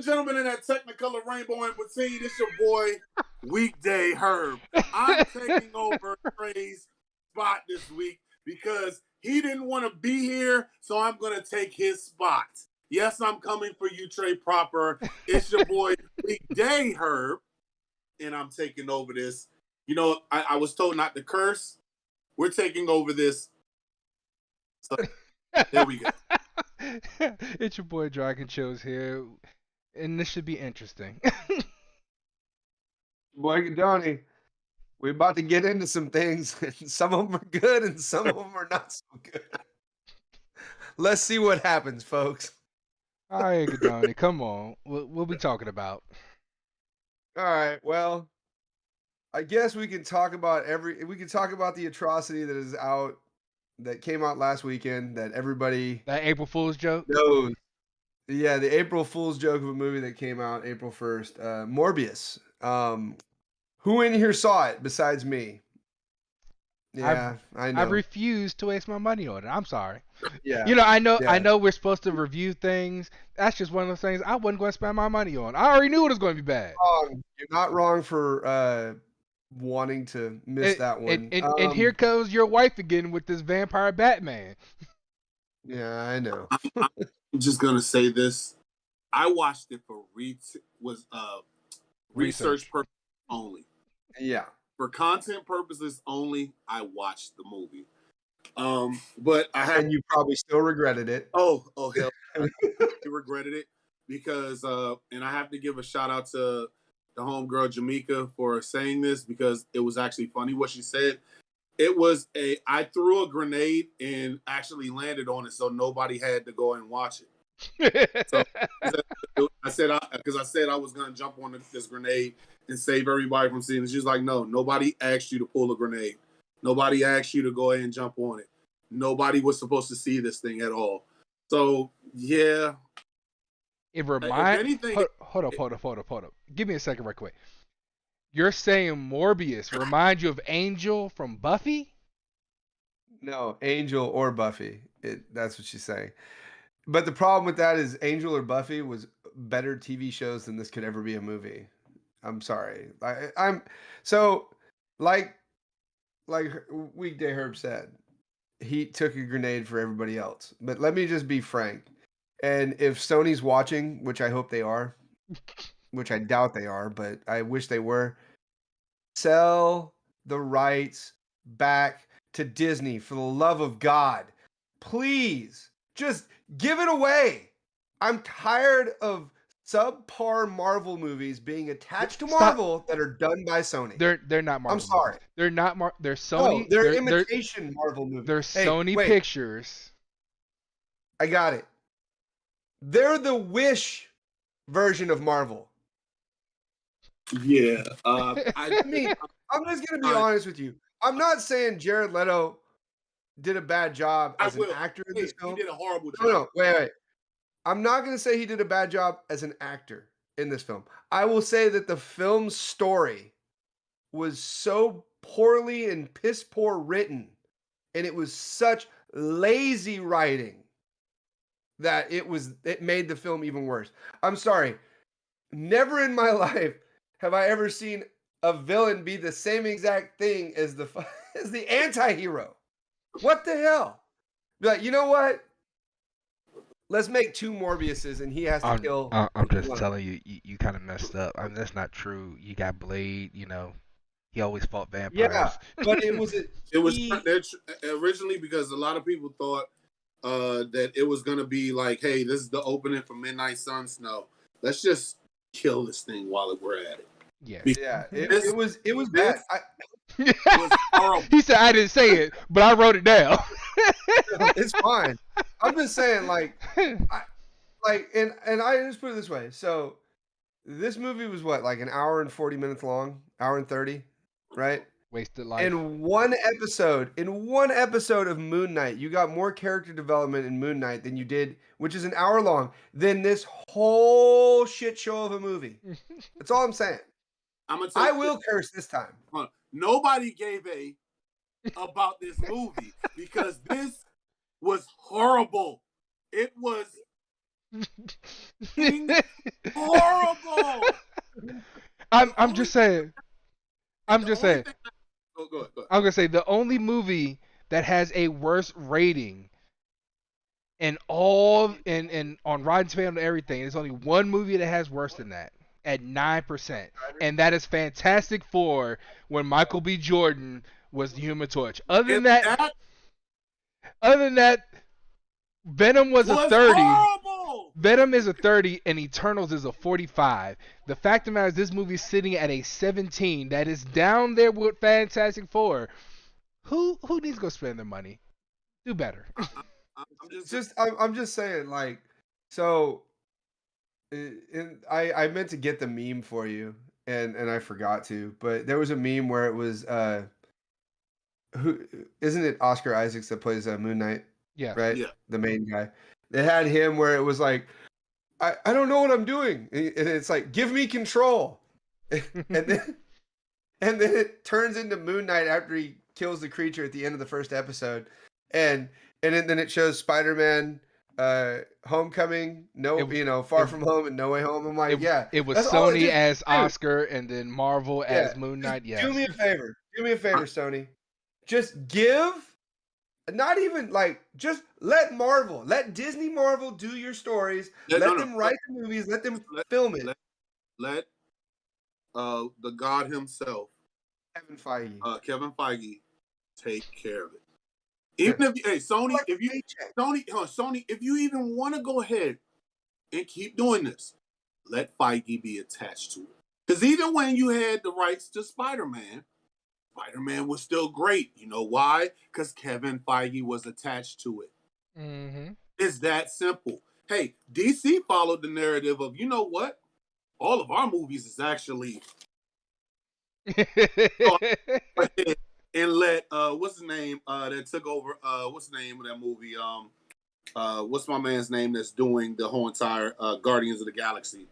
and gentlemen in that Technicolor rainbow in between, it's your boy, Weekday Herb. I'm taking over Trey's spot this week because he didn't want to be here, so I'm going to take his spot. Yes, I'm coming for you, Trey Proper. It's your boy, Weekday Herb, and I'm taking over this. You know, I was told not to curse. We're taking over this. So, there we go. It's your boy Dragon Chills here, and this should be interesting. Boy, Donnie, we're about to get into some things. And some of them are good, and some of them are not so good. Let's see what happens, folks. All right, Gadoni, come on. We'll be talking about. All right. Well, I guess we can talk about the atrocity that is out, that came out last weekend, that everybody That April Fool's joke? knows. Yeah, the April Fool's joke of a movie that came out April 1st, Morbius. Who in here saw it besides me? Yeah, I know. I refuse to waste my money on it. I'm sorry. Yeah. You know, I know Yeah. we're supposed to review things. That's just one of those things I wasn't going to spend my money on. I already knew it was going to be bad. You're not wrong for wanting to miss that one. And here comes your wife again with this vampire Batman. Yeah, I know. I'm just gonna say this. I watched it for research purposes only. Yeah. For content purposes only, I watched the movie. But I have. And you probably still regretted it. Oh hell! I regretted it because, and I have to give a shout out to the homegirl Jamaica for saying this because it was actually funny what she said. It was I threw a grenade and actually landed on it, so nobody had to go and watch it. So I said I was gonna jump on this grenade and save everybody from seeing it. She's like, no, nobody asked you to pull a grenade. Nobody asked you to go ahead and jump on it. Nobody was supposed to see this thing at all. So yeah. It reminds. Hold up. Give me a second, right quick. You're saying Morbius reminds you of Angel from Buffy? No, Angel or Buffy. That's what she's saying. But the problem with that is Angel or Buffy was better TV shows than this could ever be a movie. I'm sorry. I'm so like Weekday Herb said, he took a grenade for everybody else. But let me just be frank. And if Sony's watching, which I hope they are, which I doubt they are, but I wish they were, sell the rights back to Disney for the love of God. Please, just give it away. I'm tired of subpar Marvel movies being attached to Marvel that are done by Sony. They're not Marvel. I'm sorry. Movies. They're not They're Sony. No, they're imitation Marvel movies. They're Sony Pictures. I got it. They're the Wish version of Marvel. Yeah. I mean, I'm just going to be honest with you. I'm not saying Jared Leto did a bad job as an actor in this film. He did a horrible job. No, wait. I'm not going to say he did a bad job as an actor in this film. I will say that the film's story was so poorly and piss poor written, and it was such lazy writing that it made the film even worse. I'm sorry. Never in my life have I ever seen a villain be the same exact thing as the anti-hero. What the hell? Be like, you know what? Let's make 2 Morbiuses and he has to kill. I'm just telling you, you kind of messed up. I mean, that's not true. You got Blade, you know. He always fought vampires. Yeah, but it was originally because a lot of people thought that it was gonna be like, hey, this is the opening for Midnight Suns. No, let's just kill this thing while we're at it. Yeah, it was bad. It was horrible. He said I didn't say it, but I wrote it down. It's fine. I'm just saying, and I just put it this way. So this movie was what, like an hour and 40 minutes long, hour and 30, right? Wasted life. In one episode of Moon Knight, you got more character development in Moon Knight than you did, which is an hour long, than this whole shit show of a movie. That's all I'm saying. I will curse this time. Nobody gave a about this movie because this was horrible. It was Horrible. I'm just saying. I'm just saying. Go ahead. I'm gonna say the only movie that has a worse rating and on Rotten Tomatoes and everything, there's only one movie that has worse than that at 9%, and that is Fantastic Four when Michael B. Jordan was the Human Torch. Other than that, Venom was a 30. Horrible. Venom is a 30 and Eternals is a 45. The fact of the matter is this movie's sitting at a 17 that is down there with Fantastic Four. Who needs to go spend their money? Do better. I'm just saying, like, so I meant to get the meme for you and I forgot to, but there was a meme where it was who isn't it Oscar Isaacs that plays Moon Knight? Yeah. Right? Yeah. The main guy. They had him where it was like, I don't know what I'm doing. And it's like, give me control. and then it turns into Moon Knight after he kills the creature at the end of the first episode. And then it shows Spider-Man Homecoming, Far From Home and No Way Home. I'm like, It was Sony as Oscar and then Marvel as Moon Knight. Yeah. Do me a favor, Sony. Just give, not even like, just let Disney Marvel do your stories. Let them write the movies. Let them film it. Let the God himself, Kevin Feige, take care of it. Even if Sony, if you even want to go ahead and keep doing this, let Feige be attached to it. Because even when you had the rights to Spider-Man was still great. You know why? Because Kevin Feige was attached to it. Mm-hmm. It's that simple. Hey, DC followed the narrative of, you know what? All of our movies is actually and let what's his name that took over what's the name of that movie what's my man's name that's doing the whole entire Guardians of the Galaxy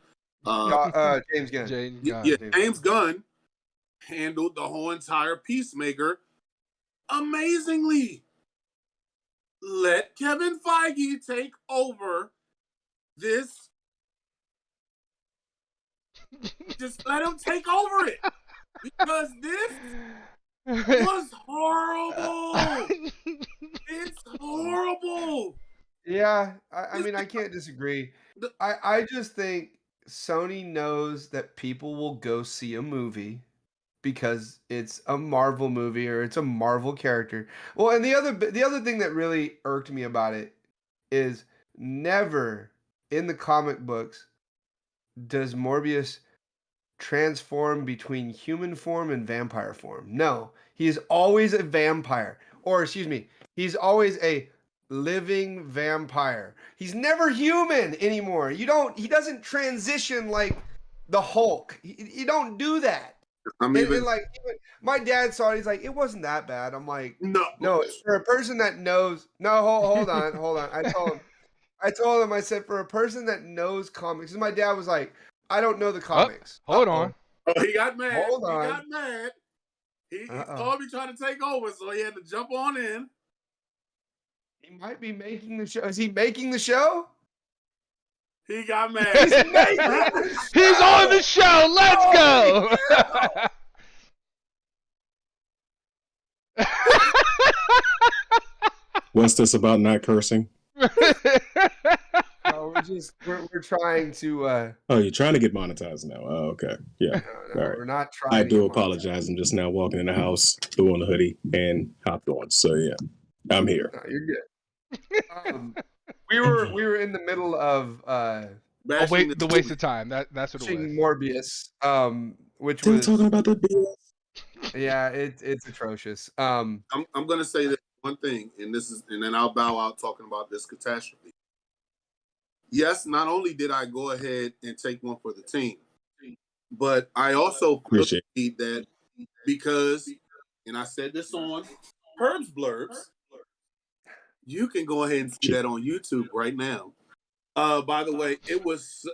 James Gunn. James Gunn handled the whole entire Peacemaker amazingly. Let Kevin Feige take over this. Just let him take over it, because this was horrible. It's horrible. Yeah, I mean, I can't disagree. I just think Sony knows that people will go see a movie because it's a Marvel movie or it's a Marvel character. Well, and the other thing that really irked me about it is never in the comic books does Morbius transform between human form and vampire form. No, he is always a vampire. Or excuse me, he's always a living vampire. He's never human anymore. He doesn't transition like the Hulk. You don't do that. And my dad saw it. He's like, it wasn't that bad. I'm like, no. For a person that knows, hold on. I told him, I said, for a person that knows comics, and my dad was like, I don't know the comics. Hold on. Oh, he got mad. Hold on. He got mad. He saw me trying to take over, so he had to jump on in. He might be making the show. Is he making the show? He got mad. He's making the show. He's on the show. Let's go. What's this about not cursing? No, we're trying to. Oh, you're trying to get monetized now. Oh, okay. Yeah. No, all right. We're not trying. I do apologize. I'm just now walking in the house, threw on the hoodie, and hopped on. So yeah, I'm here. No, you're good. We were in the middle of the waste of time. That's what it was. Morbius, which Still was talking about the BS. Yeah, it's atrocious. I'm gonna say this one thing, and then I'll bow out talking about this catastrophe. Yes, not only did I go ahead and take one for the team, but I also appreciate that because, and I said this on Herb's Blurbs, you can go ahead and see that on YouTube right now. By the way, it was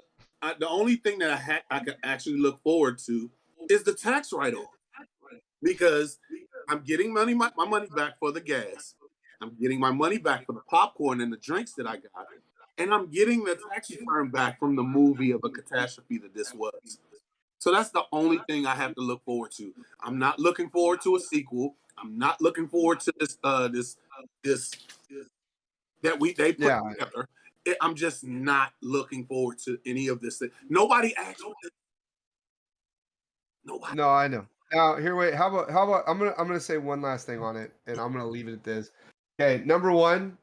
the only thing that I could actually look forward to is the tax write-off, because I'm getting my money back for the gas. I'm getting my money back for the popcorn and the drinks that I got. And I'm getting the tax return back from the movie of a catastrophe that this was. So that's the only thing I have to look forward to. I'm not looking forward to a sequel. I'm not looking forward to this that they put together. I'm just not looking forward to any of this. Nobody asked for this. Nobody. No, I know. Now, here, wait. How about? I'm gonna say one last thing on it, and I'm gonna leave it at this. Okay, number one,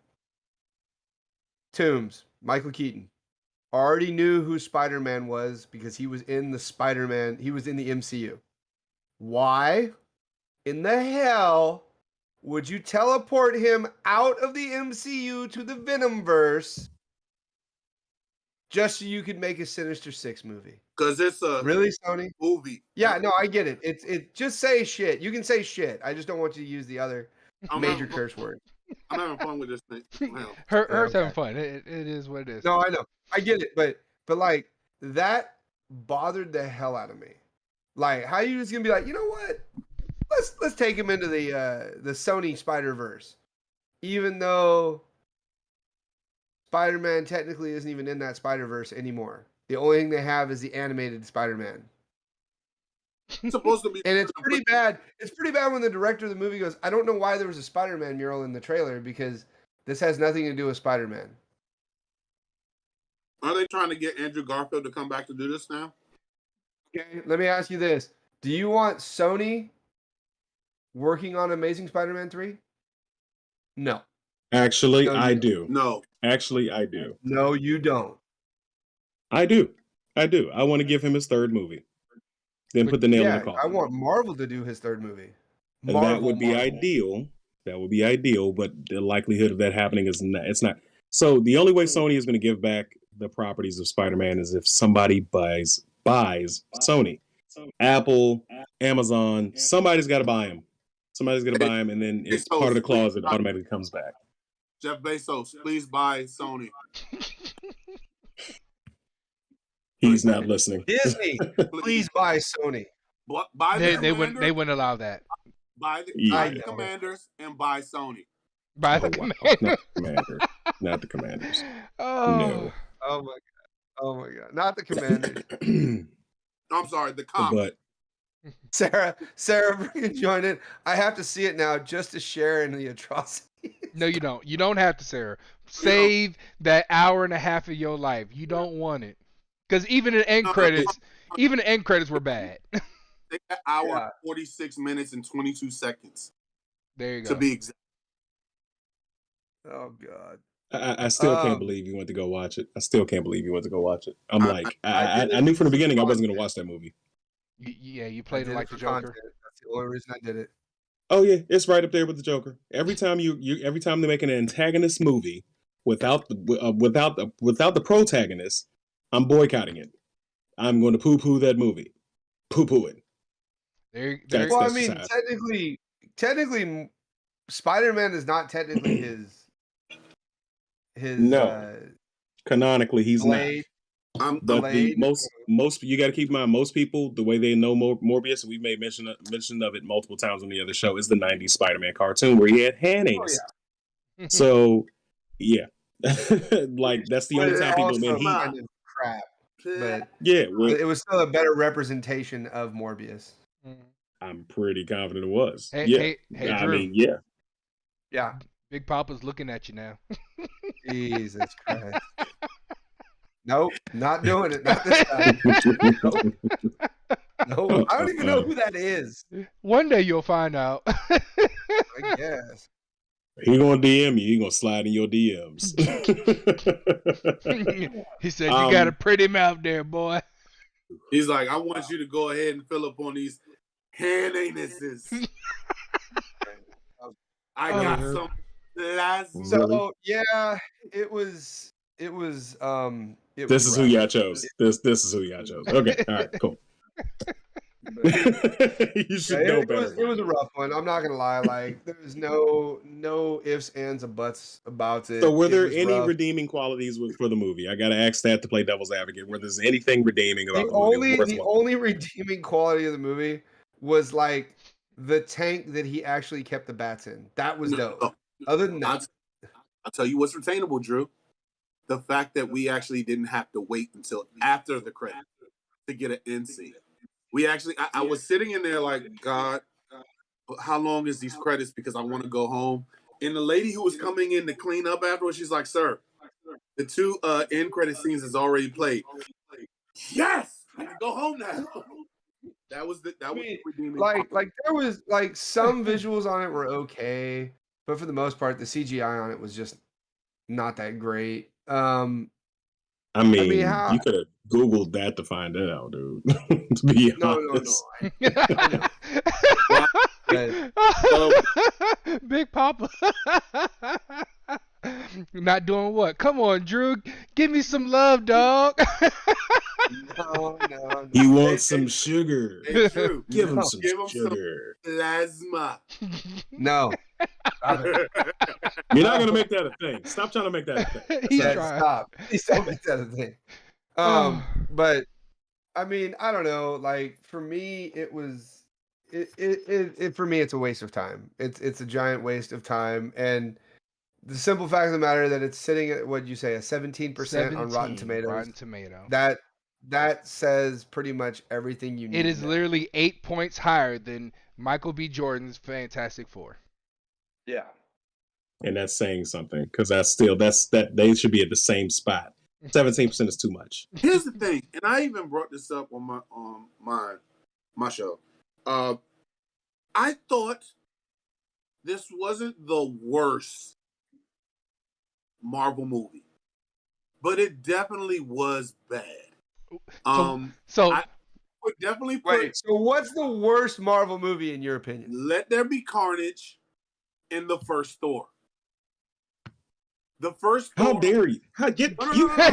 Toombs, Michael Keaton. Already knew who Spider-Man was because he was in the Spider-Man. He was in the MCU. Why in the hell would you teleport him out of the MCU to the Venomverse just so you could make a Sinister Six movie? Because it's a really, Sony movie. Yeah, no, I get it. It just say shit. You can say shit. I just don't want you to use the other major curse word. I'm having fun with this thing. Her's having fun. It is what it is. No, I know. I get it, but like that bothered the hell out of me. Like, how you just gonna be like, you know what? Let's take him into the Sony Spider-Verse, even though Spider-Man technically isn't even in that Spider-Verse anymore. The only thing they have is the animated Spider-Man. It's supposed to be, and it's pretty bad. It's pretty bad when the director of the movie goes, "I don't know why there was a Spider-Man mural in the trailer because this has nothing to do with Spider-Man." Are they trying to get Andrew Garfield to come back to do this now? Okay, let me ask you this: do you want Sony working on Amazing Spider-Man 3? No. Actually, No, I do. No. Actually, I do. No, you don't. I do. I want to give him his third movie. Then put the nail in the coffin. I want Marvel to do his third movie. That would be ideal. That would be ideal, but the likelihood of that happening is not. It's not. So the only way Sony is going to give back the properties of Spider-Man is if somebody buys Sony, Apple, Amazon. Somebody's got to buy him. Somebody's going to buy him, and then it's part of the clause that automatically comes back. Jeff Bezos, please buy Sony. He's not listening. Disney, please buy Sony. They wouldn't allow that. Buy the Commanders and buy Sony. Buy the Commanders. Not the Commanders. Oh. No. Oh my god. Oh my god. Not the Commanders. I'm sorry, the comic. But Sarah, join in. I have to see it now just to share in the atrocity. No, you don't. You don't have to, Sarah. Save that hour and a half of your life. You don't want it. Because even the end credits were bad. Take an hour, 46 minutes, and 22 seconds. There you go. To be exact. Oh God. I still can't believe you went to go watch it. I still can't believe you went to go watch it. I knew from the beginning I wasn't going to watch that movie. You played it like the Joker. That's the only reason I did it. Oh yeah, it's right up there with the Joker. Every time every time they make an antagonist movie without the protagonist, I'm boycotting it. I'm going to poo-poo that movie. Poo-poo it. Well, I mean, technically, Spider-Man is not technically his. No, canonically, he's Blade. But most you got to keep in mind, most people, the way they know Morbius, and we've made mention of it multiple times on the other show, is the 90s Spider-Man cartoon where he had hand-aids. Yeah. So, yeah. Like, that's the only time people mean kind of crap. But yeah, it was still a better representation of Morbius. I'm pretty confident it was. Hey, I Drew. mean, yeah. Yeah. Big Papa's looking at you now. Jesus Christ. Nope, not doing it. Not this time. Nope. I don't even know who that is. One day you'll find out. I guess. He gonna DM you. He gonna slide in your DMs. He said, "You got a pretty mouth there, boy." He's like, "I want you to go ahead and fill up on these hand anuses." I got some plasma. So yeah, it was. This is who y'all chose. This is who y'all chose. Okay, all right, cool. You should know better. It was a rough one. I'm not gonna lie. Like, there's no ifs, ands, or buts about it. So, were there any redeeming qualities for the movie? I gotta ask that to play devil's advocate. Were there anything redeeming about the movie? The only redeeming quality of the movie was like the tank that he actually kept the bats in. That was dope. Other than that, I'll tell you what's retainable, Drew. the fact that we actually didn't have to wait until after the credits to get an end scene. We actually, I was sitting in there like, God, how long is these credits? Because I want to go home. And the lady who was coming in to clean up afterwards, she's like, sir, the 2 end credit scenes is already played. Yes, I can go home now. That was the redeeming like part. there was like some visuals on it were okay, but for the most part, the CGI on it was just not that great. I mean, how you could have Googled that to find that out, dude. To be honest. I know. Big Papa. Not doing what? Come on, Drew. Give me some love, dog. No. He wants some sugar. Hey, Drew, Give him some some sugar. plasma. No. You're not gonna make that a thing. Stop trying to make that a thing. He's Yeah, trying. stop. Please don't make that a thing. But I mean, I don't know. Like for me, it was for me, it's a waste of time. It's a giant waste of time, and the simple fact of the matter that it's sitting at what'd you say, a 17% on Rotten Tomatoes. Rotten Tomato. That says pretty much everything you need. It is literally 8 points higher than Michael B. Jordan's Fantastic Four. Yeah. And that's saying something because that they should be at the same spot. 17% is too much. Here's the thing, and I even brought this up on my show. I thought this wasn't the worst Marvel movie, but it definitely was bad. So I would definitely put. Wait, so what's the worst Marvel movie in your opinion? Let There Be Carnage in the first Thor. The first Thor. How dare you? How dare you? How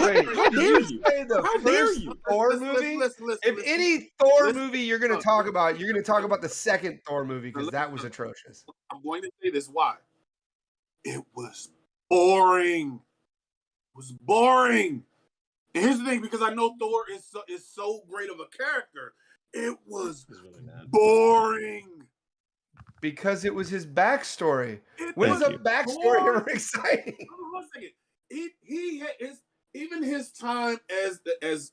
dare you? Thor movie? Listen, if any Thor movie you're going to talk about, you're going to talk about the second Thor movie because that was atrocious. I'm going to say this why. It was boring. It was boring. And here's the thing, because I know Thor is so great of a character, it was really boring. Because it was his backstory. When's a backstory ever exciting? Hold on a second. Even his time as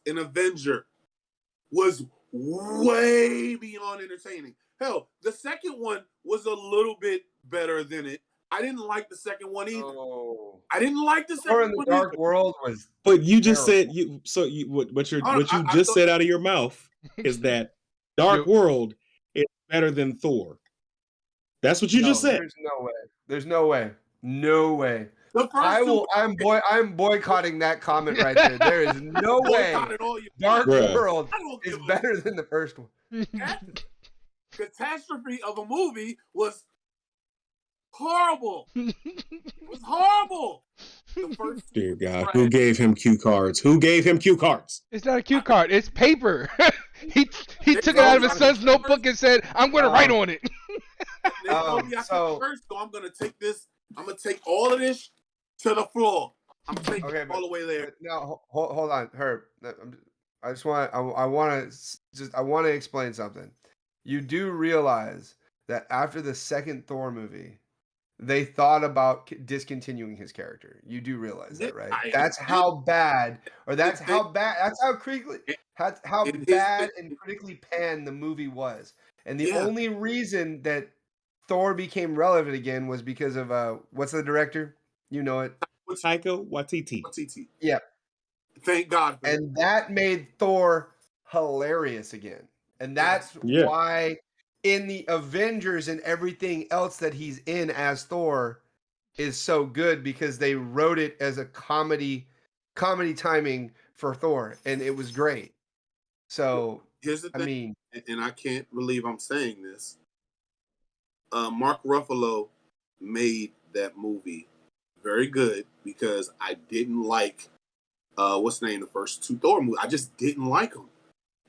an Avenger was way beyond entertaining. Hell, the second one was a little bit better than it. I didn't like the second one either. Oh. I didn't like the second Thor in the one Dark either. World was. But you just terrible. said what you just said out of your mouth is that Dark World is better than Thor. That's what you just said. There's no way. There's no way. No way. I'm boycotting that comment right there. There is no way Dark World is better than the first one. Catastrophe of a movie was horrible. It was horrible. Dear God, who gave him cue cards? Who gave him cue cards? It's not a cue card. It's paper. he took it out of his son's notebook and said, "I'm going to write on it." They told me I could first, so I'm gonna take this. I'm gonna take all of this to the floor. I'm taking it all the way there. Now, hold on, Herb. I want to explain something. You do realize that after the second Thor movie, they thought about discontinuing his character. You do realize that, right? That's how bad and critically panned the movie was. And the only reason that Thor became relevant again was because of what's the director? You know it. Taika Waititi. Yeah. Thank God. And that made Thor hilarious again. And that's why in the Avengers and everything else that he's in as Thor is so good, because they wrote it as a comedy timing for Thor, and it was great. So here's the thing, and I can't believe I'm saying this. Mark Ruffalo made that movie very good, because I didn't like the first two Thor movies. I just didn't like them.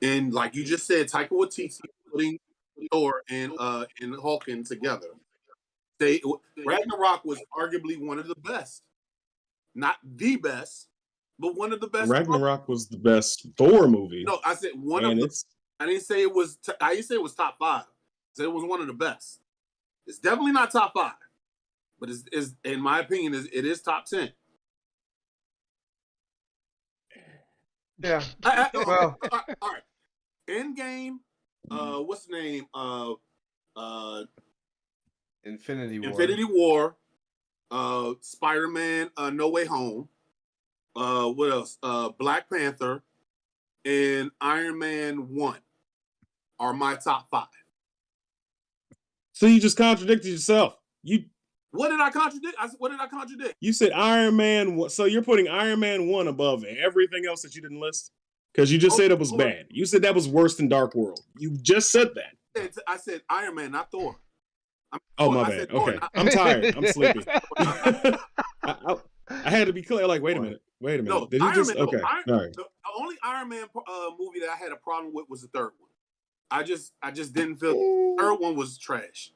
And like you just said, Taika Waititi putting Thor and Hulkin together. Ragnarok was arguably one of the best. Not the best, but one of the best. Ragnarok was the best Thor movie. No, I said one of the. I didn't say it was. I didn't say it was top 5. I said it was one of the best. It's definitely not top 5, but is in my opinion it is top 10. Yeah. Okay, Well, all right. Endgame. What's the name? Infinity War. Infinity War. Spider-Man. No Way Home. What else? Black Panther and Iron Man 1 are my top 5. So you just contradicted yourself. What did I contradict? What did I contradict? You said Iron Man. So you're putting Iron Man 1 above everything else that you didn't list? Because you just said it was bad. You said that was worse than Dark World. You just said that. I said Iron Man, not Thor. My bad. Okay. I'm tired. I'm sleepy. I had to be clear. Like, wait a minute. No, Did you just? Man, okay. All right. The only Iron Man movie that I had a problem with was the third one. I just didn't feel the third one was trash.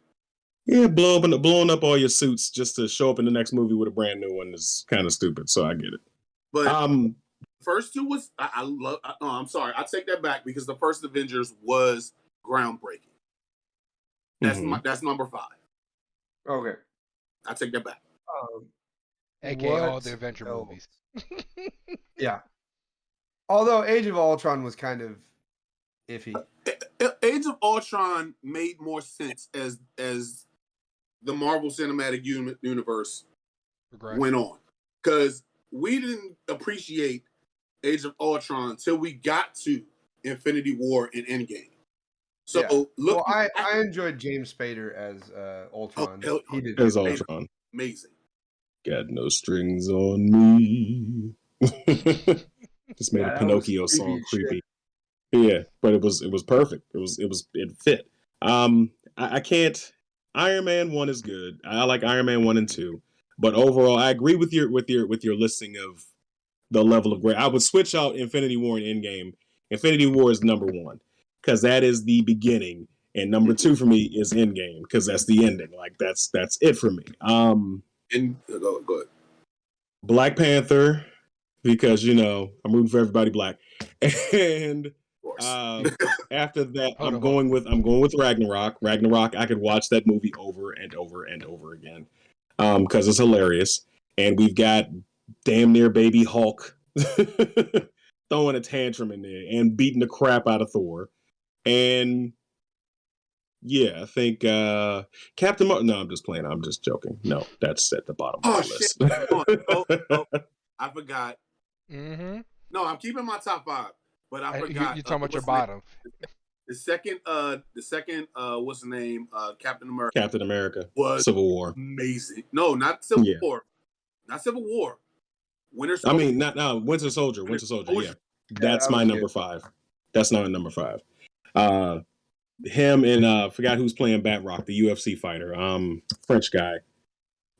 Yeah, blowing up all your suits just to show up in the next movie with a brand new one is kind of stupid. So I get it. But first two was I love. No, I'm sorry. I take that back because the first Avengers was groundbreaking. That's number 5. Okay. I take that back. AKA all the Avenger movies. Yeah. Although Age of Ultron was kind of iffy. Age of Ultron made more sense as the Marvel Cinematic Universe went on. Because we didn't appreciate Age of Ultron until we got to Infinity War and Endgame. So look, I enjoyed James Spader as Ultron. He did as Ultron. Amazing. Got no strings on me. Just made a Pinocchio song creepy. Yeah, but it was perfect. It fit. I can't. Iron Man 1 is good. I like Iron Man 1 and 2, but overall, I agree with your listing of the level of great. I would switch out Infinity War and Endgame. Infinity War is number 1 because that is the beginning, and number 2 for me is Endgame because that's the ending. Like that's it for me. Go ahead. Black Panther because I'm rooting for everybody black, and after that I'm going with Ragnarok. Ragnarok, I could watch that movie over and over and over again because it's hilarious, and we've got damn near baby Hulk throwing a tantrum in there and beating the crap out of Thor, and yeah, I think Captain Marvel. No, I'm just playing. I'm just joking. No, that's at the bottom of the list. I forgot. Mm-hmm. No, I'm keeping my top 5, but I forgot. You're talking about your bottom. The second, what's the name? Captain America. Captain America was Civil War. Amazing. No, not Civil War. Not Civil War. Winter Soldier. I mean, not Winter Soldier. Winter Soldier. Yeah, that's my number 5. That's not number 5. Him and forgot who's playing Batroc, the UFC fighter, French guy,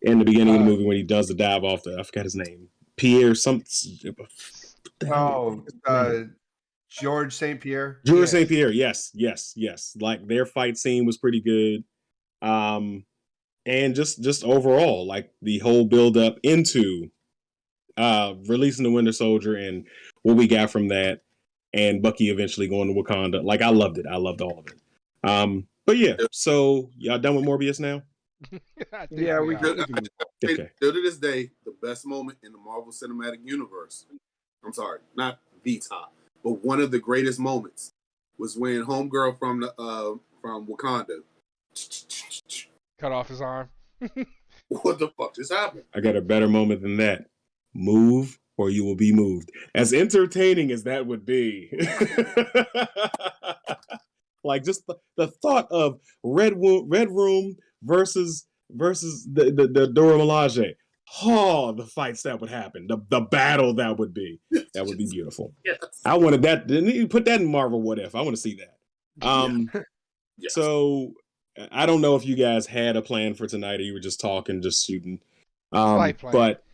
in the beginning of the movie when he does the dive off I forgot his name, Pierre something. George St. Pierre. George St. Pierre. Yes. Like their fight scene was pretty good, and just overall, like the whole build up into releasing the Winter Soldier and what we got from that, and Bucky eventually going to Wakanda. Like I loved it. I loved all of it. But yeah, so y'all done with Morbius now? Yeah, we could. Okay. Still to this day, the best moment in the Marvel Cinematic Universe. I'm sorry, not the top, but one of the greatest moments was when Homegirl from Wakanda cut off his arm. What the fuck just happened? I got a better moment than that. Move or you will be moved. As entertaining as that would be. Like just the thought of Red Room versus the Dora Milaje. Oh, the fights that would happen. The battle that would be. That would be beautiful. Yes. I wanted that. Didn't you put that in Marvel What If? I want to see that. Yes. So I don't know if you guys had a plan for tonight or you were just talking, just shooting. But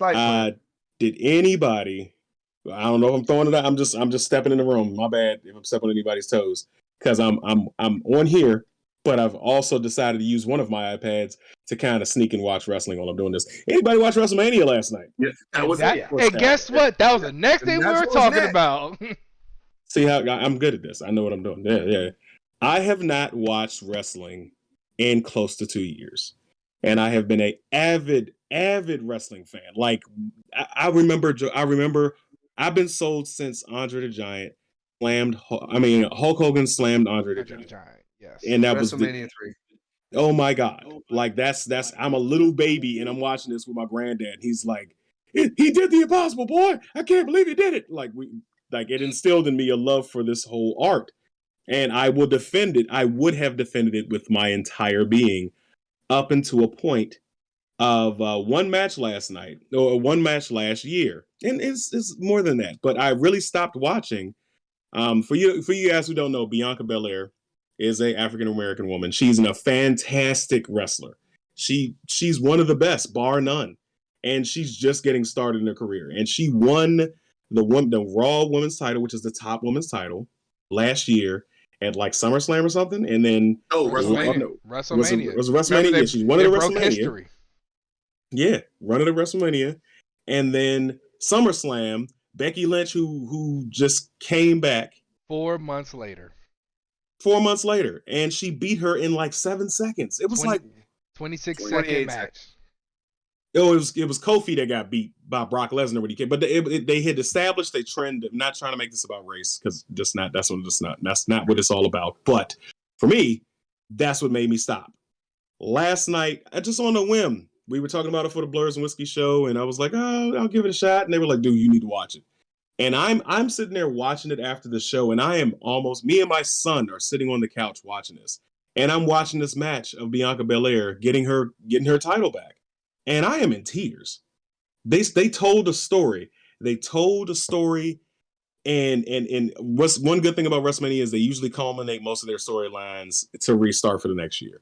did anybody? I don't know if I'm throwing it out. I'm just stepping in the room. My bad if I'm stepping on anybody's toes because I'm on here, but I've also decided to use one of my iPads to kind of sneak and watch wrestling while I'm doing this. Anybody watch WrestleMania last night? Yes, that was that. Hey, guess what? That was the next thing we were talking about. See how I'm good at this? I know what I'm doing. Yeah. I have not watched wrestling in close to 2 years, and I have been an avid wrestling fan. Like I remember I've been sold since Andre the Giant Hulk Hogan slammed Andre the Andre the Giant. Giant. Yes. And that was WrestleMania 3. Oh my God. Like that's I'm a little baby and I'm watching this with my granddad. He's like, he did the impossible, boy. I can't believe he did it. Like it instilled in me a love for this whole art. And I will defend it. I would have defended it with my entire being up until a point of one match last night or one match last year. And it's more than that. But I really stopped watching. For you guys who don't know, Bianca Belair is a African American woman. She's a fantastic wrestler. She's one of the best, bar none. And she's just getting started in her career. And she won the Raw Women's title, which is the top women's title, last year at like SummerSlam or something. And then WrestleMania. WrestleMania. Was WrestleMania? Yeah, she's one of the WrestleMania. History. Yeah, running the WrestleMania. And then SummerSlam, Becky Lynch, who just came back 4 months later. 4 months later, and she beat her in like 7 seconds. It was 26-second match. Oh, it was Kofi that got beat by Brock Lesnar when he came. But they had established a trend of not trying to make this about race because that's not what it's all about. But for me, that's what made me stop. Last night, I just on a whim, we were talking about it for the Blurs and Whiskey show, and I was like, oh, I'll give it a shot. And they were like, dude, you need to watch it. And I'm sitting there watching it after the show, and me and my son are sitting on the couch watching this. And I'm watching this match of Bianca Belair getting her title back. And I am in tears. They told a story. They told a story, and what's one good thing about WrestleMania is they usually culminate most of their storylines to restart for the next year.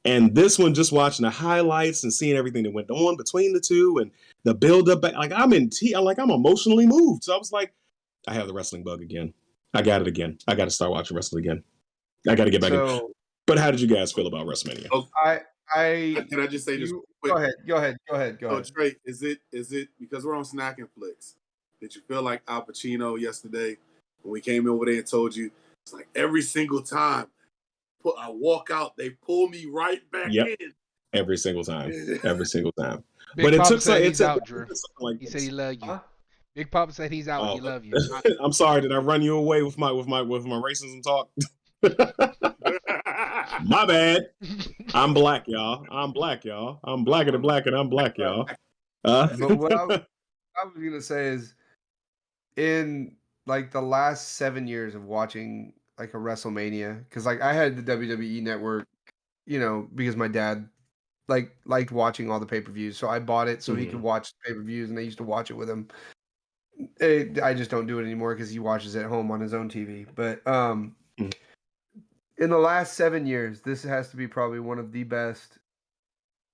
And this one, just watching the highlights and seeing everything that went on between the two and the build up, like I'm emotionally moved. So I was like, I have the wrestling bug again. I got it again. I got to start watching wrestling again. I got to get back in. But how did you guys feel about WrestleMania? Can I just say this quick? Go ahead. So Trey, is it because we're on Snacking Flicks? Did you feel like Al Pacino yesterday when we came over there and told you it's like every single time I walk out, they pull me right back in. Every single time. Big but Papa it took said he's some, out, Drew. He said he loved you. Huh? Big Papa said he's out. He love you. I'm sorry. Did I run you away with my racism talk? My bad. I'm black, y'all. I'm blacker than black, and I'm black, y'all. But what I was gonna say is, in like the last 7 years of watching like a WrestleMania, because like I had the WWE Network, because my dad liked watching all the pay-per-views, so I bought it so he could watch pay-per-views, and I used to watch it with him. I just don't do it anymore because he watches it at home on his own TV. But in the last 7 years, this has to be probably one of the best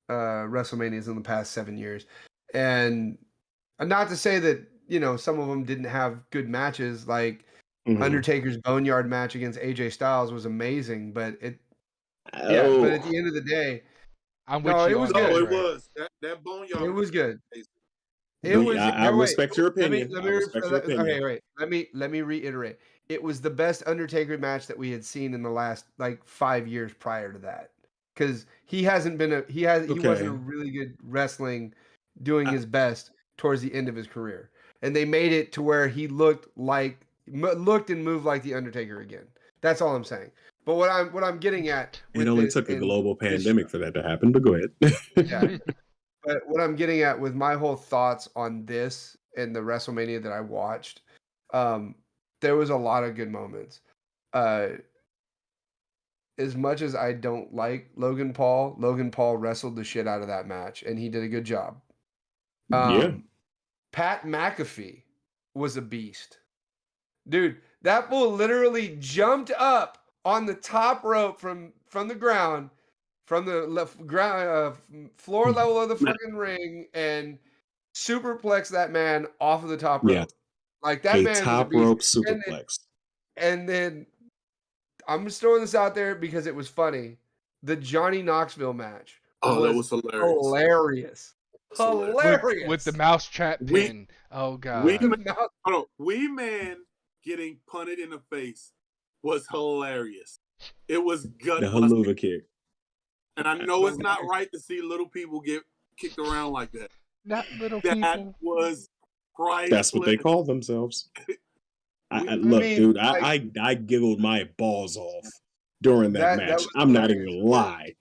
WrestleManias in the past 7 years. And not to say that, some of them didn't have good matches, like Undertaker's Boneyard match against AJ Styles was amazing, but but at the end of the day, I'm with you. It was good. good. It was that Boneyard. It was good. I respect your opinion. Okay, wait. Let me reiterate. It was the best Undertaker match that we had seen in the last 5 years prior to that, because he wasn't a really good wrestling, doing his best towards the end of his career, and they made it to where he looked and moved like the Undertaker again. That's all I'm saying. But what I'm getting at, it only took a global pandemic for that to happen. But go ahead. Yeah. But what I'm getting at with my whole thoughts on this and the WrestleMania that I watched, there was a lot of good moments. As much as I don't like Logan Paul wrestled the shit out of that match, and he did a good job. Pat McAfee was a beast. Dude, that fool literally jumped up on the top rope from the ground, from the floor level of the freaking ring, and superplex that man off of the top rope. Yeah. Like that man top was a rope beast. superplex. And then I'm just throwing this out there because it was funny. The Johnny Knoxville match. Oh, that was hilarious. Hilarious. With the mousetrap pin. Oh god. Wee Man getting punted in the face was hilarious. It was gut. The haluva kick. And I know it's not right to see little people get kicked around like that. Not little people. That was Priceless. That's what they call themselves. Look, dude, I giggled my balls off during that match. I'm not even gonna lie.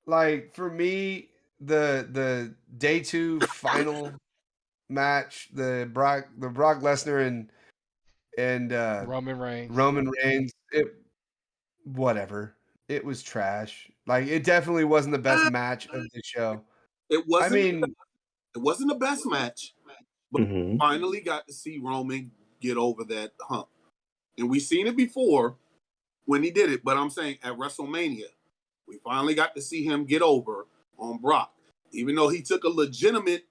Like for me, the day 2 final match, the Brock Lesnar and Roman Reigns. Whatever. It was trash. Like it definitely wasn't the best match of the show. It wasn't. I mean, it wasn't the best match, but finally got to see Roman get over that hump, and we've seen it before when he did it. But I'm saying at WrestleMania, we finally got to see him get over on Brock, even though he took a legitimate,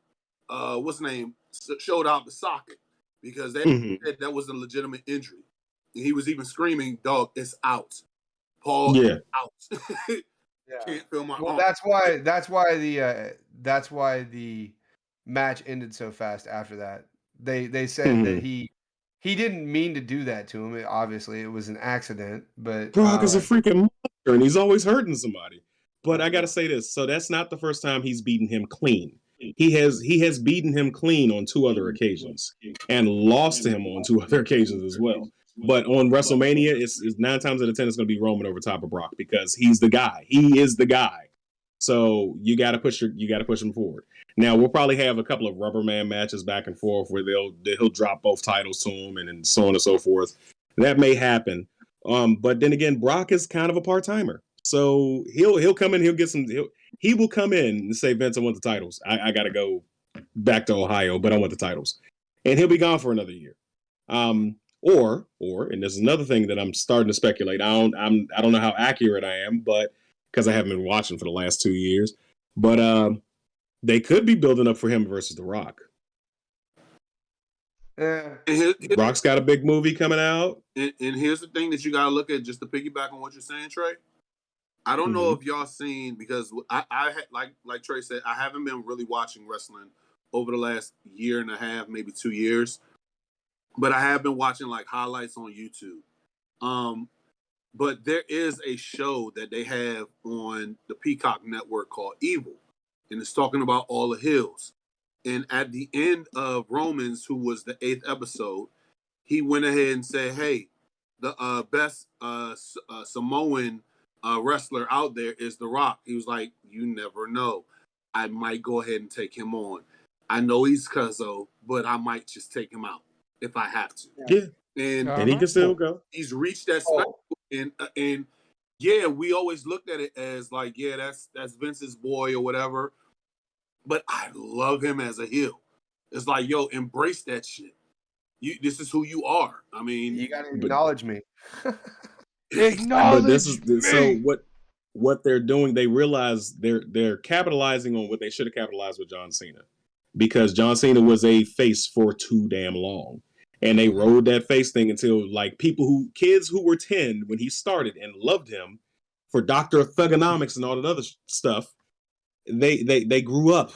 showed out the socket because they said that was a legitimate injury, and he was even screaming, "Dog, it's out." Paul, out. Can't feel my arm. That's why the match ended so fast after that. They said that he didn't mean to do that to him. Obviously, it was an accident. But Brock is a freaking monster, and he's always hurting somebody. But I gotta say this: so that's not the first time he's beaten him clean. He has beaten him clean on 2 other occasions, and lost to him on 2 other occasions as well. But on WrestleMania, it's 9 times out of 10 it's going to be Roman over top of Brock because he's the guy. He is the guy. So you got to push him forward. Now we'll probably have a couple of rubber man matches back and forth where he'll drop both titles to him and so on and so forth. That may happen. But then again, Brock is kind of a part timer, so he'll come in. He will come in and say, "Vince, I want the titles. I got to go back to Ohio, but I want the titles," and he'll be gone for another year. Or, and this is another thing that I'm starting to speculate. I don't know how accurate I am, but because I haven't been watching for the last 2 years, but they could be building up for him versus The Rock. Rock's got a big movie coming out, and here's the thing that you got to look at, just to piggyback on what you're saying, Trey. I don't know if y'all seen, because I like Trey said, I haven't been really watching wrestling over the last year and a half, maybe 2 years. But I have been watching like highlights on YouTube. But there is a show that they have on the Peacock Network called Evil. And it's talking about all the heels. And at the end of Romans, who was the 8th episode, he went ahead and said, hey, the best Samoan wrestler out there is The Rock. He was like, you never know. I might go ahead and take him on. I know he's cuzzo, but I might just take him out if I have to. Yeah. And he can still go. He's reached that cycle. And yeah, we always looked at it as like, yeah, that's Vince's boy or whatever. But I love him as a heel. It's like, yo, embrace that shit. This is who you are. I mean, you gotta acknowledge me. Acknowledge but this is me. So what they're doing, they realize they're capitalizing on what they should have capitalized with John Cena. Because John Cena was a face for too damn long. And they rode that face thing until like kids who were 10 when he started and loved him for Dr. Thugonomics and all that other stuff, they grew up.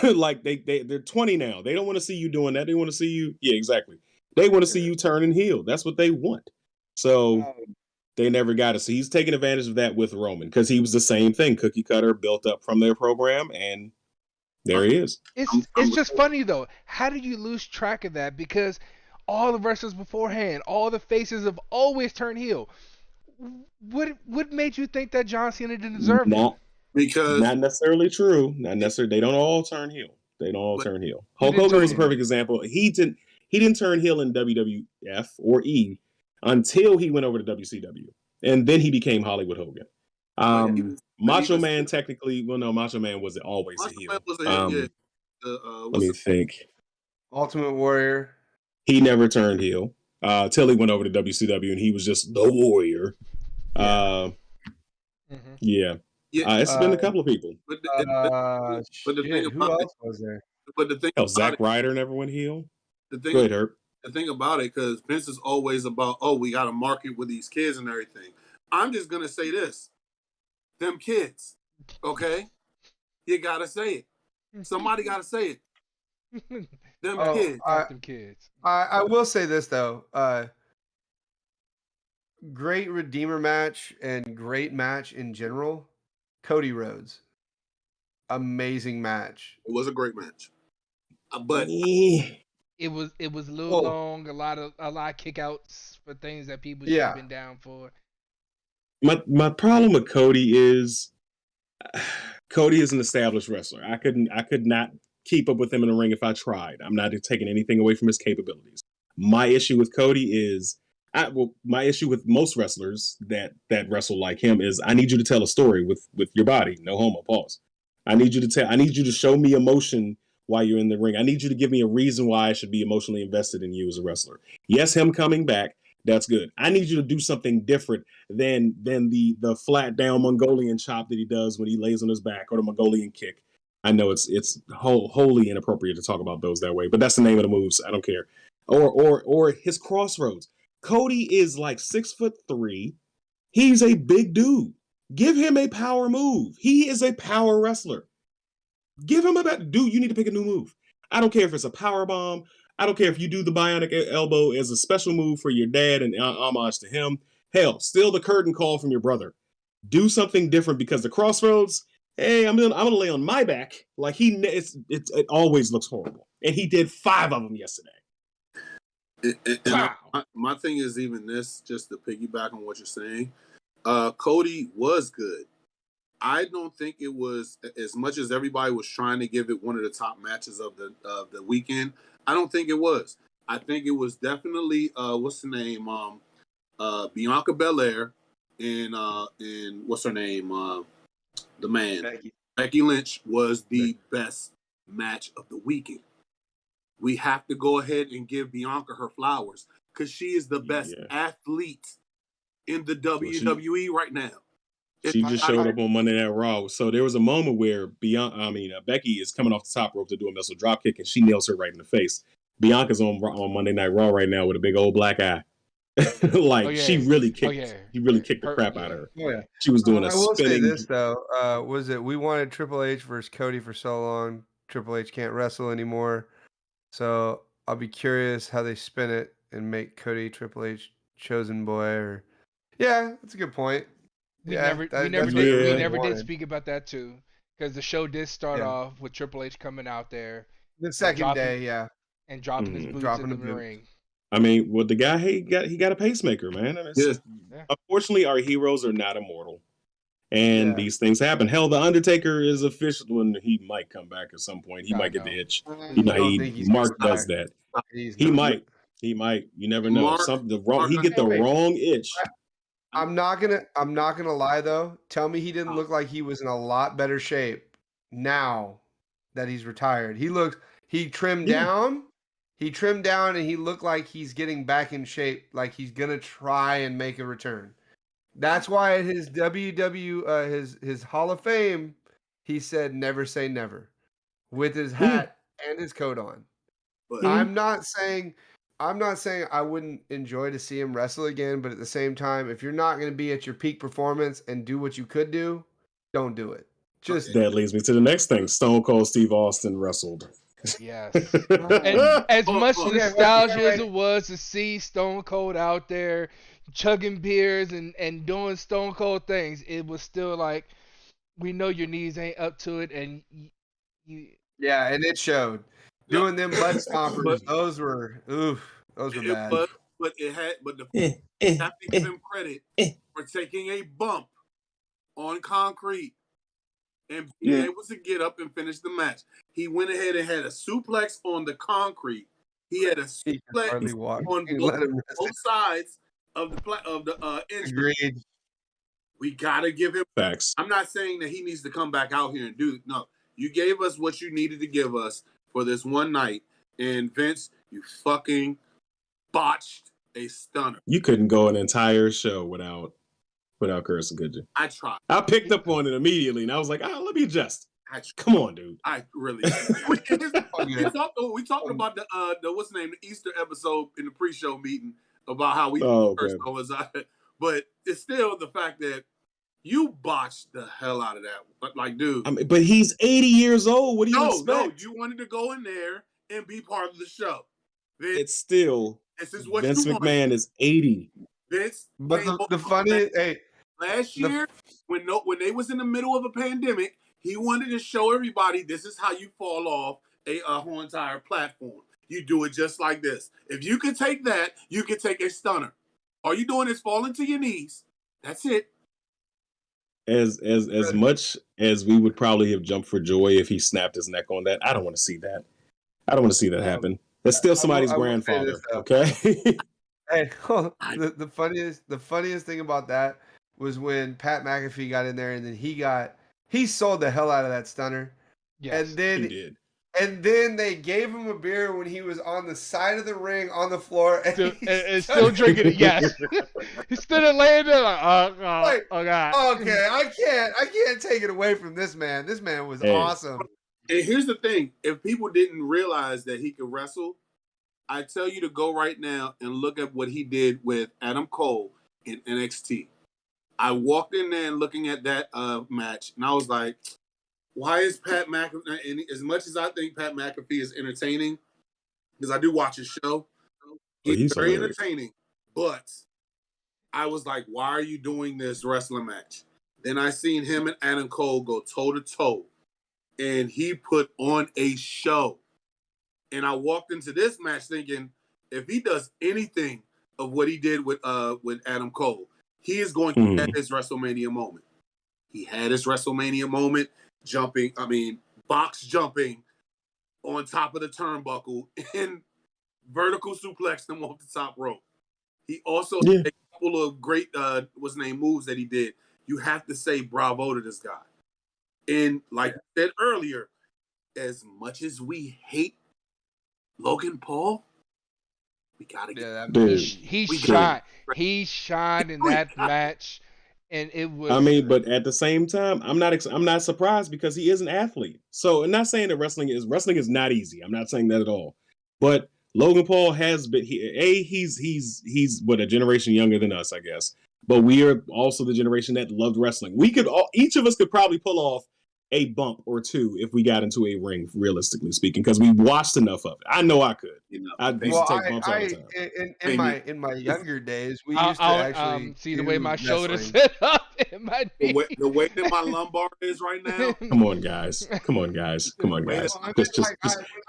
Like they're 20 now. They don't want to see you doing that. They want to see you. Yeah, exactly. They want to see you turn and heel. That's what they want. So they never got it. So he's taking advantage of that with Roman because he was the same thing. Cookie cutter built up from their program, and there he is. It's just funny though. How did you lose track of that? Because all the wrestlers beforehand, all the faces have always turned heel. What made you think that John Cena didn't deserve it? Because not necessarily true. Not necessarily. They don't all turn heel. Turn heel. Hulk Hogan was a perfect example. He didn't turn heel in WWF or E until he went over to WCW, and then he became Hollywood Hogan. Macho Man technically, Macho Man was always a heel. Let me think. Ultimate Warrior. He never turned heel till he went over to WCW, and he was just the Warrior. Yeah. It's been a couple of people. But the thing who else was there? But the thing, Zack Ryder never went heel. Go ahead, Herb. The thing about it, because Vince is always about, we got to market with these kids and everything. I'm just gonna say this: them kids, okay? You gotta say it. Somebody gotta say it. Them kids. I will say this though. Great Redeemer match and great match in general. Cody Rhodes. Amazing match. It was a great match. But it was a little long, a lot of kickouts for things that people should have been down for. My problem with Cody is Cody is an established wrestler. I could not keep up with him in the ring if I tried. I'm not taking anything away from his capabilities. My issue with Cody is my issue with most wrestlers that wrestle like him is I need you to tell a story with your body. No homo. Pause. I need you to show me emotion while you're in the ring. I need you to give me a reason why I should be emotionally invested in you as a wrestler. Yes, him coming back, that's good. I need you to do something different than the flat down Mongolian chop that he does when he lays on his back, or the Mongolian kick. I know it's wholly inappropriate to talk about those that way, but that's the name of the moves. I don't care. Or his crossroads. Cody is like 6'3". He's a big dude. Give him a power move. He is a power wrestler. Give him dude. You need to pick a new move. I don't care if it's a power bomb. I don't care if you do the bionic elbow as a special move for your dad and homage to him. Hell, steal the curtain call from your brother. Do something different, because the crossroads. Hey, I'm gonna lay on my back like it always looks horrible, and he did 5 of them yesterday. My thing is even this, just to piggyback on what you're saying. Cody was good. I don't think it was as much as everybody was trying to give it one of the top matches of the weekend. I don't think it was. I think it was definitely what's the name? Bianca Belair and what's her name? The man Becky Lynch was the best match of the weekend. We have to go ahead and give Bianca her flowers, because she is the best athlete in the WWE right now. She just showed up on Monday Night Raw. So there was a moment where Becky is coming off the top rope to do a missile drop kick, and she nails her right in the face. Bianca's on Monday Night Raw right now with a big old black eye. She really kicked. He really kicked the crap out of her. Oh yeah, she was doing a spinning. I will say this though, was it we wanted Triple H versus Cody for so long? Triple H can't wrestle anymore, so I'll be curious how they spin it and make Cody Triple H chosen boy. Or that's a good point. We never did speak about that too, because the show did start off with Triple H coming out there the second day, and dropping his boots in the ring. I mean, well, the guy he got a pacemaker, man. Unfortunately, our heroes are not immortal, and these things happen. Hell, the Undertaker is official when he might come back at some point. He might get the itch. Mark does that. He might. You never know. He get the wrong itch. I'm not gonna lie though. Tell me he didn't look like he was in a lot better shape now that he's retired. He trimmed down. He trimmed down and he looked like he's getting back in shape, like he's gonna try and make a return. That's why at his his Hall of Fame, he said never say never, with his hat and his coat on. I'm not saying I wouldn't enjoy to see him wrestle again, but at the same time, if you're not going to be at your peak performance and do what you could do, don't do it. That leads me to the next thing. Stone Cold Steve Austin wrestled. Yes. And as much nostalgia as it was to see Stone Cold out there chugging beers and doing Stone Cold things, it was still like, we know your knees ain't up to it, and you. Yeah, and it showed. Doing them butt stompers, those were bad. But you have to give him credit for taking a bump on concrete and being able to get up and finish the match. He went ahead and had a suplex on the concrete. He had a suplex on both sides of the entrance. Agreed. We gotta give him facts. I'm not saying that he needs to come back out here and do it. No, you gave us what you needed to give us for this one night, and Vince, you fucking botched a stunner. You couldn't go an entire show without cursing, could you? I tried. I picked up on it immediately, and I was like, let me adjust. Come on, dude. I really. we talked about the what's the name, the Easter episode in the pre-show meeting about how we cursed was, but it's still the fact that you botched the hell out of that. But like, dude. I mean, but he's 80 years old. What do you expect? No, you wanted to go in there and be part of the show. It's still Vince McMahon is 80. Vince, but the funny last year when they was in the middle of a pandemic, he wanted to show everybody this is how you fall off a whole entire platform. you do it just like this. If you can take that, you can take a stunner. All you doing is falling to your knees. That's it. As much as we would probably have jumped for joy if he snapped his neck on that, I don't want to see that. I don't want to see that happen. That's still somebody's grandfather. Okay. Hey, the funniest thing about that was when Pat McAfee got in there and then he sold the hell out of that stunner. Yes, and then he did. And then they gave him a beer when he was on the side of the ring on the floor, and still drinking it. Yes, he stood and laying there like, oh god. Okay, I can't take it away from this man. This man was awesome. And here's the thing: if people didn't realize that he could wrestle, I tell you to go right now and look at what he did with Adam Cole in NXT. I walked in there and looking at that match, and I was like, why is Pat McAfee, and as much as I think Pat McAfee is entertaining, because I do watch his show, he's very entertaining, but I was like, why are you doing this wrestling match? Then I seen him and Adam Cole go toe-to-toe, and he put on a show. And I walked into this match thinking, if he does anything of what he did with Adam Cole, he is going to have his WrestleMania moment. He had his WrestleMania moment. Box jumping on top of the turnbuckle and vertical suplex them off the top rope. He also did a couple of great moves that he did. You have to say bravo to this guy. And like I said earlier, as much as we hate Logan Paul, we gotta get that. He shined in that match. And it was. I mean, but at the same time, I'm not surprised because he is an athlete. So, I'm not saying that wrestling is not easy. I'm not saying that at all. But Logan Paul has been. He's a generation younger than us, I guess. But we are also the generation that loved wrestling. Each of us could probably pull off a bump or two if we got into a ring, realistically speaking, because we watched enough of it. I know I could. I used to take bumps all the time. In my younger days, we used to actually see the way my shoulders set up in my knee. The way that my lumbar is right now. Come on, guys.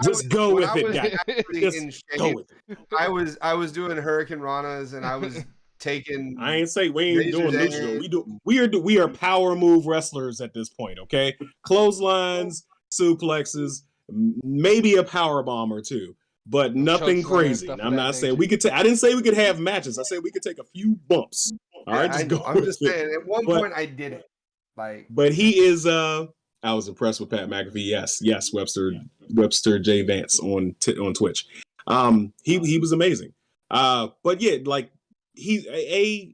Just go with it, guys. Just go with it. I was doing Hurricane Ranas and I was taking. I ain't say we ain't doing Lucha. We are power move wrestlers at this point. Okay, clotheslines, suplexes, maybe a power bomb or two, but nothing crazy. I'm not saying we could. I didn't say we could have matches. I said we could take a few bumps. All right, I'm just saying. At one point, I did it. But he is. I was impressed with Pat McAfee. Yes, Webster J Vance on Twitch. He was amazing. But yeah,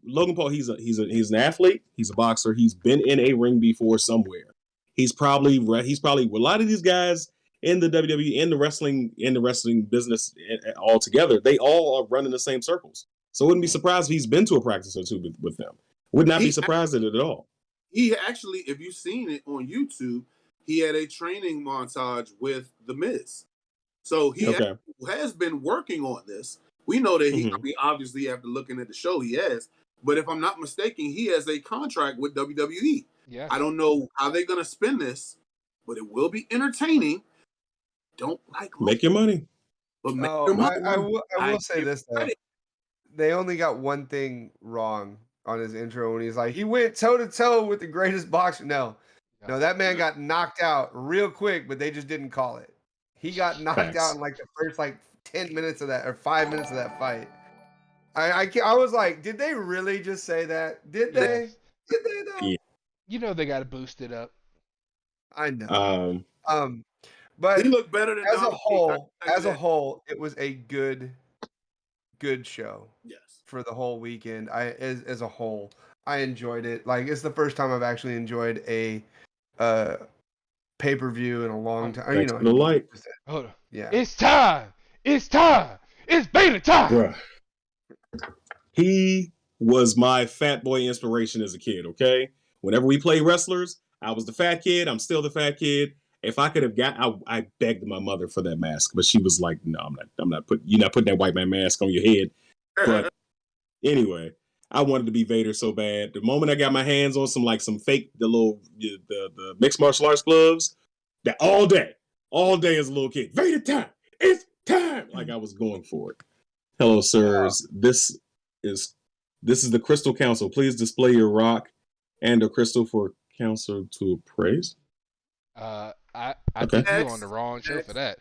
Logan Paul. He's an athlete. He's a boxer. He's been in a ring before somewhere. He's probably a lot of these guys in the WWE, in the wrestling business all together. They all are running the same circles. So I wouldn't be surprised if he's been to a practice or two with them. Would not be surprised at it at all. He actually, if you've seen it on YouTube, he had a training montage with The Miz. So he has been working on this. We know that he, obviously, after looking at the show, he has. But if I'm not mistaken, he has a contract with WWE. Yes. I don't know how they're going to spin this, but it will be entertaining. Don't make your money. But I will say this, though. They only got one thing wrong on his intro when he's like, he went toe-to-toe with the greatest boxer. No, that man got knocked out real quick, but they just didn't call it. He got knocked out in the first 10 minutes of that, or 5 minutes of that fight. I was like, did they really just say that? Did they? Did they though? Yeah. You know they got to boost it up. I know. But he looked better than as a whole, it was a good show. Yes. For the whole weekend, as a whole, I enjoyed it. It's the first time I've actually enjoyed a pay-per-view in a long time. Thanks for the light. Hold on. Yeah. It's time. It's beta time. Bruh. He was my fat boy inspiration as a kid. Okay, whenever we play wrestlers, I was the fat kid. I'm still the fat kid. If I could have I begged my mother for that mask, but she was like, "No, I'm not you're not putting that white man mask on your head." But anyway, I wanted to be Vader so bad. The moment I got my hands on some fake the mixed martial arts gloves, that all day as a little kid, Vader time. It's time, like I was going for it. Hello, sirs. This is the Crystal Council. Please display your rock and a crystal for council to appraise. I Okay. think you on the wrong show for that.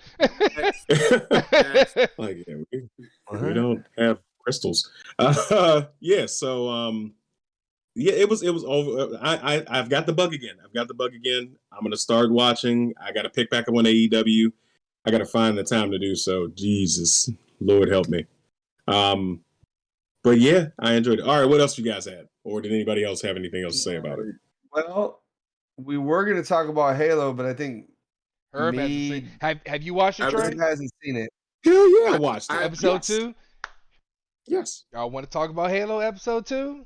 Like, yeah, we don't have crystals. Yeah. So, yeah, it was over. I've got the bug again. I'm gonna start watching. I got to pick back up on AEW. I got to find the time to do so. Jesus, Lord help me. But yeah, I enjoyed it. All right, what else you guys had, or did anybody else have anything else to say about it? Well, we were going to talk about Halo, but I think Herb hasn't seen. Have you watched it, Trey? Herb hasn't seen it. Hell yeah, I watched it. Episode 2. Yes. Y'all want to talk about Halo episode 2?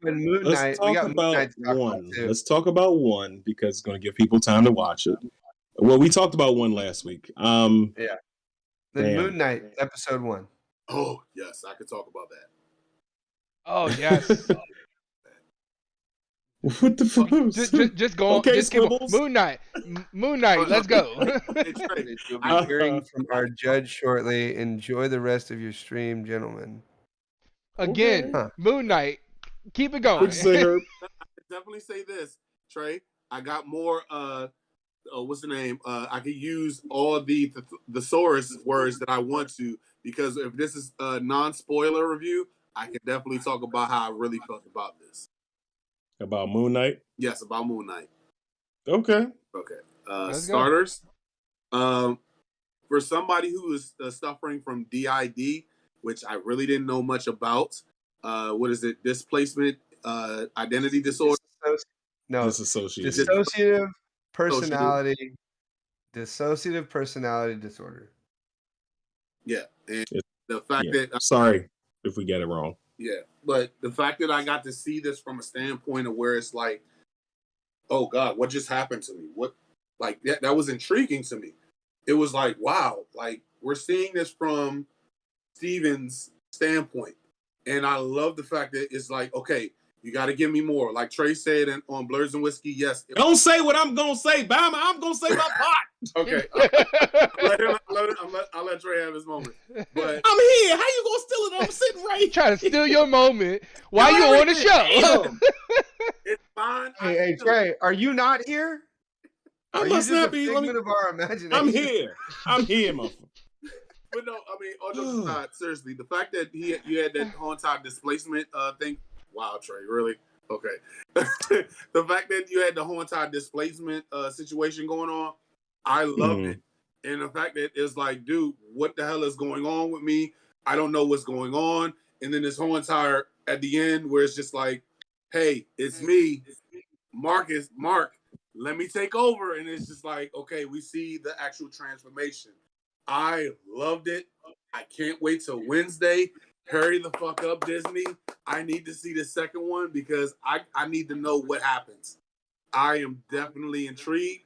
And Moon Let's Knight. talk about one. Let's talk about one because it's going to give people time to watch it. Well, we talked about one last week. Yeah. Then Moon Knight, episode 1. Oh, yes, I could talk about that. Oh, yes. What the fuck? Just go on. Okay, just keep on. Moon Knight. Let's go. You'll be hearing from our judge shortly. Enjoy the rest of your stream, gentlemen. Again, Moon Knight. Keep it going. What'd you say, Herb? Definitely say this, Trey. I got more. What's the name? I could use all the thesaurus words that I want to, because if this is a non-spoiler review, I can definitely talk about how I really felt about this. About Moon Knight? Yes, about Moon Knight. Okay. Starters. For somebody who is suffering from DID, which I really didn't know much about, what is it? Displacement identity disorder? Dissociative personality. Dissociative personality disorder. Yeah, and the fact that sorry if we get it wrong. Yeah, but the fact that I got to see this from a standpoint of where it's like, oh God, what just happened to me? What, like that was intriguing to me. It was like, wow, like we're seeing this from Steven's standpoint, and I love the fact that it's like, okay, you got to give me more. Like Trey said on Blurs and Whiskey, yes. Don't say what I'm gonna say, Bama. I'm gonna say my pot. Okay, I'll let Trey have his moment. But I'm here. How you gonna steal it? I'm sitting right here. Trying to steal your moment while you on the show. It's fine. Hey, Trey, are you not here? I must not be. Figment of our imagination. I'm here, motherfucker. But no, I mean, all jokes aside, seriously, the fact that you had that haunted displacement thing. Wow, Trey, really? Okay. The fact that you had the haunted displacement situation going on, I loved it. And the fact that it's like, dude, what the hell is going on with me? I don't know what's going on. And then this whole entire at the end where it's just like, hey, it's me, Mark, let me take over. And it's just like, okay, we see the actual transformation. I loved it. I can't wait till Wednesday. Hurry the fuck up, Disney. I need to see the second one because I need to know what happens. I am definitely intrigued.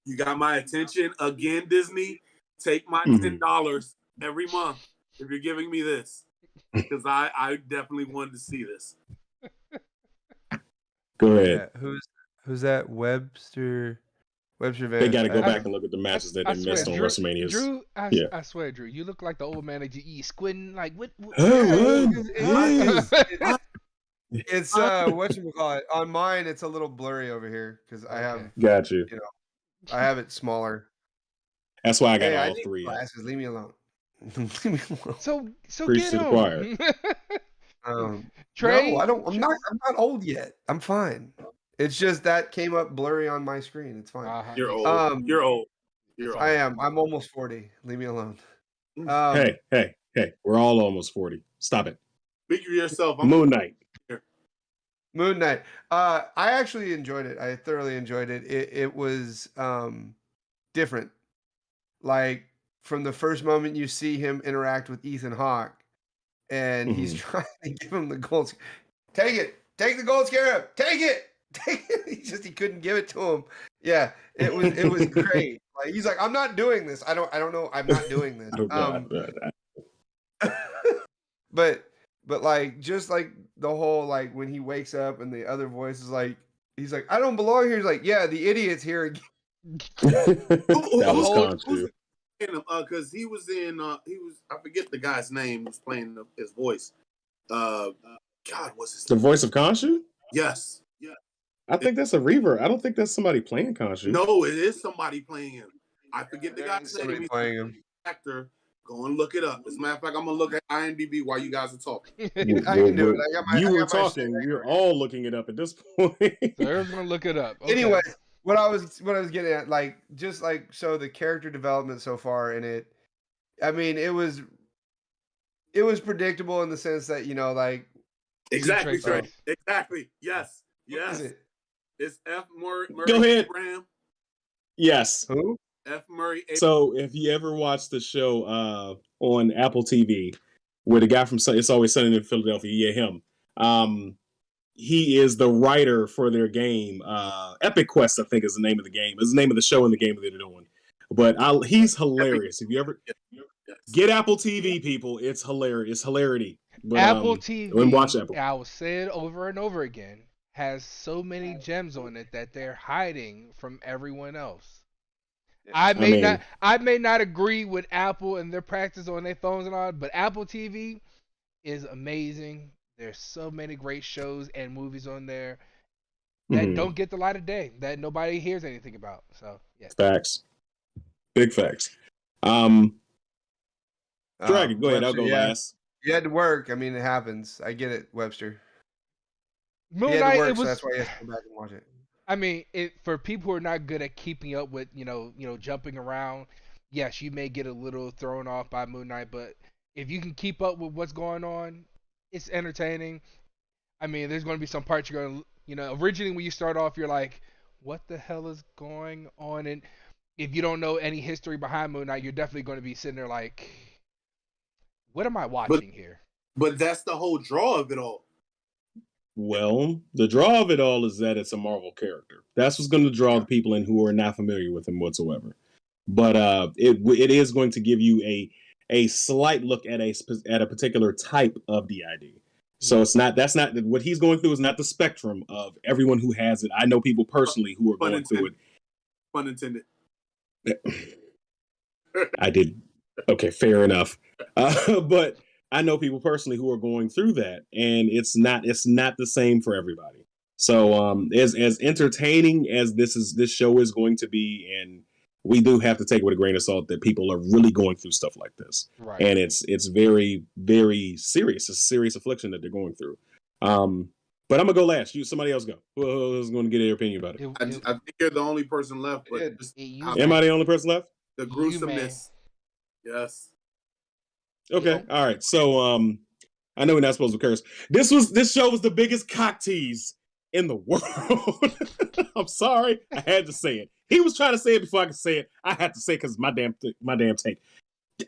You got my attention again, Disney. Take my $10 every month if you're giving me this, because I definitely wanted to see this. Go ahead. Yeah, who's that? Webster They got to go back and look at the matches that they missed on WrestleMania. Drew, I swear, Drew, you look like the old man at GE squinting like what? It's whatchamacallit. On mine, it's a little blurry over here because I have. Got you. You know, I have it smaller. That's why I got all three. Glasses. Leave me alone. So Preach get to the home. choir. Trey, no, I don't. I'm not old yet. I'm fine. It's just that came up blurry on my screen. It's fine. You're old. You're old. I am. I'm almost 40. Leave me alone. Hey. We're all almost 40. Stop it. Speak for yourself. Moon Knight. Moon Knight. I actually enjoyed it. I thoroughly enjoyed it. It was different. Like from the first moment you see him interact with Ethan Hawke, and he's trying to give him the gold. Take it. Take the gold scarab. Take it. He couldn't give it to him. Yeah, it was great. Like he's like, I'm not doing this. I don't know. I'm not doing this. But like just like the whole like when he wakes up and the other voice is like, he's like, I don't belong here. He's like, yeah, the idiot's here again. That was gone too. because he was in I forget the guy's name who's playing his voice. God, what's his The name? voice of Khonshu? Yes. Yeah. I think that's a reverb. I don't think that's somebody playing Khonshu. No, it is somebody playing him. I forget the guy's name. Somebody playing him. Actor. Go and look it up. As a matter of fact, I'm gonna look at IMDb while you guys are talking. I can do it. You were talking. We're all looking it up at this point. So everyone's gonna look it up. Okay. Anyway, what I was getting at, so the character development so far in it, I mean, it was predictable in the sense that, Exactly, Trey. Exactly. Yes. It's F. Murray. Go ahead. Abraham. Yes. Who? F. Murray. Abraham. So if you ever watched the show on Apple TV where the guy from It's Always Sunny in Philadelphia, him. He is the writer for their game. Epic Quest, I think, is the name of the game. Is the name of the show and the game that they're doing. But he's hilarious. If you ever get Apple TV, people, it's hilarious. It's hilarity. But, Apple TV. When watch Apple. I will say it over and over again. Has so many gems on it that they're hiding from everyone else. I may not agree with Apple and their practice on their phones and all, but Apple TV is amazing. There's so many great shows and movies on there that don't get the light of day, that nobody hears anything about. So yeah. Facts. Big facts. Dragon, go ahead, I'll go last. You had to work. I mean, it happens. I get it, Webster. Moon Knight, so that's why you have to go back and watch it. I mean, for people who are not good at keeping up with, jumping around, yes, you may get a little thrown off by Moon Knight, but if you can keep up with what's going on, it's entertaining. I mean, there's going to be some parts you're going to, originally when you start off, you're like, what the hell is going on? And if you don't know any history behind Moon Knight, you're definitely going to be sitting there like, what am I watching here? But that's the whole draw of it all. Well, the draw of it all is that it's a Marvel character. That's what's going to draw the people in who are not familiar with him whatsoever. But it is going to give you a slight look at a particular type of DID. So that's not what he's going through is not the spectrum of everyone who has it. I know people personally who are going through it. Pun intended. I did. Okay, fair enough. But I know people personally who are going through that, and it's not the same for everybody. So as entertaining as this show is going to be, and we do have to take it with a grain of salt that people are really going through stuff like this. Right. And it's very, very serious. It's a serious affliction that they're going through. But I'm gonna go last. Somebody else go. Who's going to get their opinion about it? I think you're the only person left. But am I the only person left? The gruesomeness. Yes. Okay. All right. So I know we're not supposed to curse. This show was the biggest cock tease in the world. I'm sorry. I had to say it. He was trying to say it before I could say it. I had to say it because my damn take.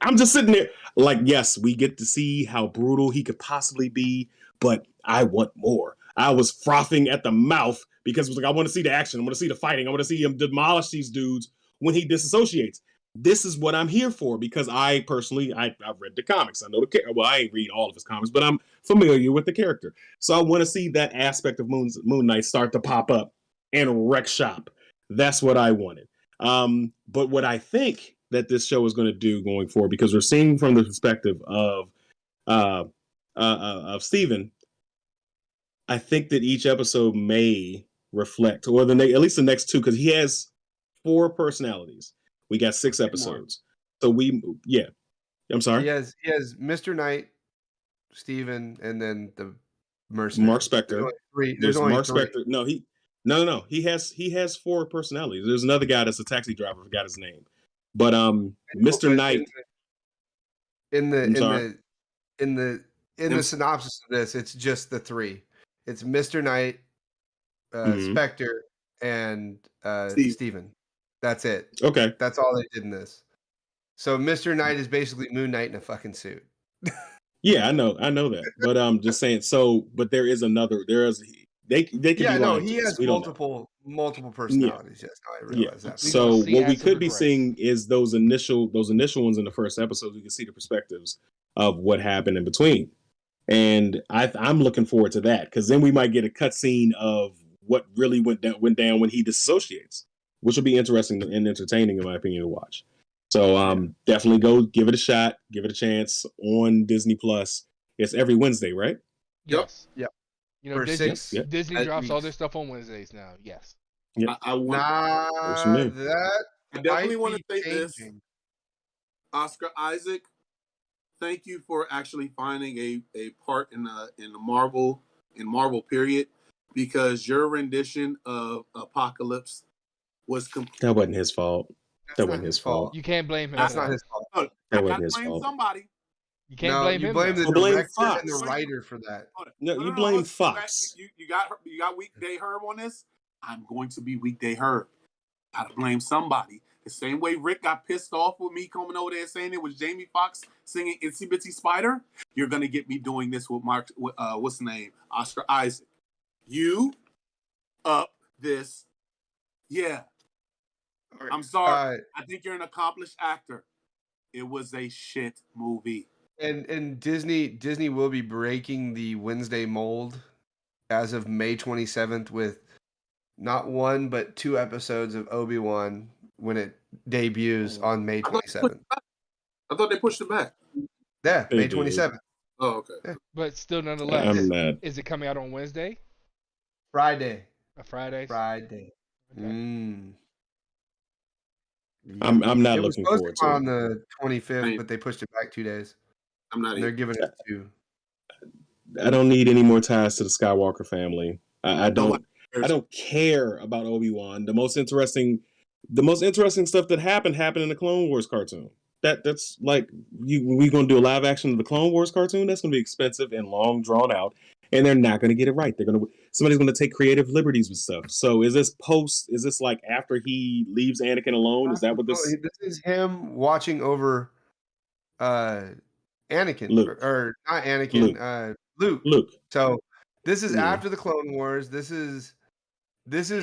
I'm just sitting there like, yes, we get to see how brutal he could possibly be, but I want more. I was frothing at the mouth because it was like, I want to see the action. I want to see the fighting. I want to see him demolish these dudes when he disassociates. This is what I'm here for because I personally, I've read the comics. I know the character. Well, I ain't read all of his comics, but I'm familiar with the character. So I want to see that aspect of Moon Knight start to pop up and wreck shop. That's what I wanted. But what I think that this show is going to do going forward, because we're seeing from the perspective of Steven, I think that each episode may reflect, or at least the next two, because he has 4 personalities. We got 6 episodes. So I'm sorry. He has Mr. Knight, Steven, and then the mercenary. Mark Spector. There's only Mark 3. Spector. No, He has 4 personalities. There's another guy that's a taxi driver. I forgot his name. But Mr. Knight. In the synopsis of this, it's just the 3. It's Mr. Knight, Spectre, and Steven. That's it. Okay. That's all they did in this. So Mr. Knight is basically Moon Knight in a fucking suit. Yeah, I know that. But I'm just saying. So, but there is they can. Yeah, no, he has multiple personalities. Yeah. Yes, I realize that. So what we could be seeing is those initial ones in the first episode. We can see the perspectives of what happened in between, and I'm looking forward to that because then we might get a cutscene of what really went down when he disassociates, which will be interesting and entertaining in my opinion to watch. So definitely go give it a shot, give it a chance on Disney Plus. It's every Wednesday, right? Yes. Yep. You know, For Disney, 6 Disney drops all weeks. their stuff on Wednesdays now. Yes. Yep. I want. Works for me. That I definitely might want to be say this, changing. Oscar Isaac. Thank you for actually finding a part in the Marvel period, because your rendition of Apocalypse was complete. That wasn't his fault. That's That not wasn't his fault. You can't blame him. That's for not that. his fault. I That wasn't gotta his blame fault. somebody. You can't No, blame you him. blame though. the Blame director and the Fox. writer for that. No, you blame Fox. You got Weekday Herb on this. I'm going to be Weekday Herb. Gotta blame somebody. The same way Rick got pissed off with me coming over there saying it was Jamie Foxx singing Itsy Bitsy Spider, you're gonna get me doing this with what's the name? Oscar Isaac. You up this. Yeah. I'm sorry. I think you're an accomplished actor. It was a shit movie. And Disney will be breaking the Wednesday mold as of May 27th with not one but 2 episodes of Obi-Wan when it debuts on May 27th. I thought they pushed it back. Yeah, They May did. 27th. Oh, okay. Yeah. But still, nonetheless, I'm not. is it coming out on Wednesday? Friday. Or Fridays? Friday. Okay. I'm not It was looking supposed forward to come to on it. the 25th, but they pushed it back 2 days. I'm not And they're even. giving it 2. I don't need any more ties to the Skywalker family. I Nobody don't. cares. I don't care about Obi-Wan. The most interesting stuff that happened in the Clone Wars cartoon. That's like we gonna do a live action of the Clone Wars cartoon. That's gonna be expensive and long drawn out, and they're not gonna get it right. Somebody's gonna take creative liberties with stuff. So is this like after he leaves Anakin alone? Is that what this? This is him watching over Anakin Luke. or not Anakin, Luke. Luke. So this is Yeah. after the Clone Wars. This is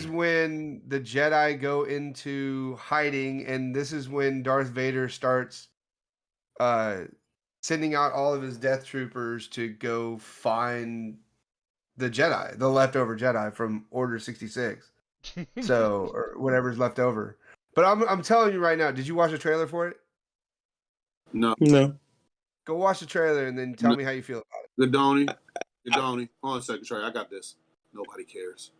when the Jedi go into hiding, and this is when Darth Vader starts sending out all of his death troopers to go find the Jedi, the leftover Jedi from Order 66. So, or whatever's left over. But I'm telling you right now, did you watch the trailer for it? No. Go watch the trailer and then tell me how you feel about Gadoni. Hold on a second, Trey. I got this. Nobody cares.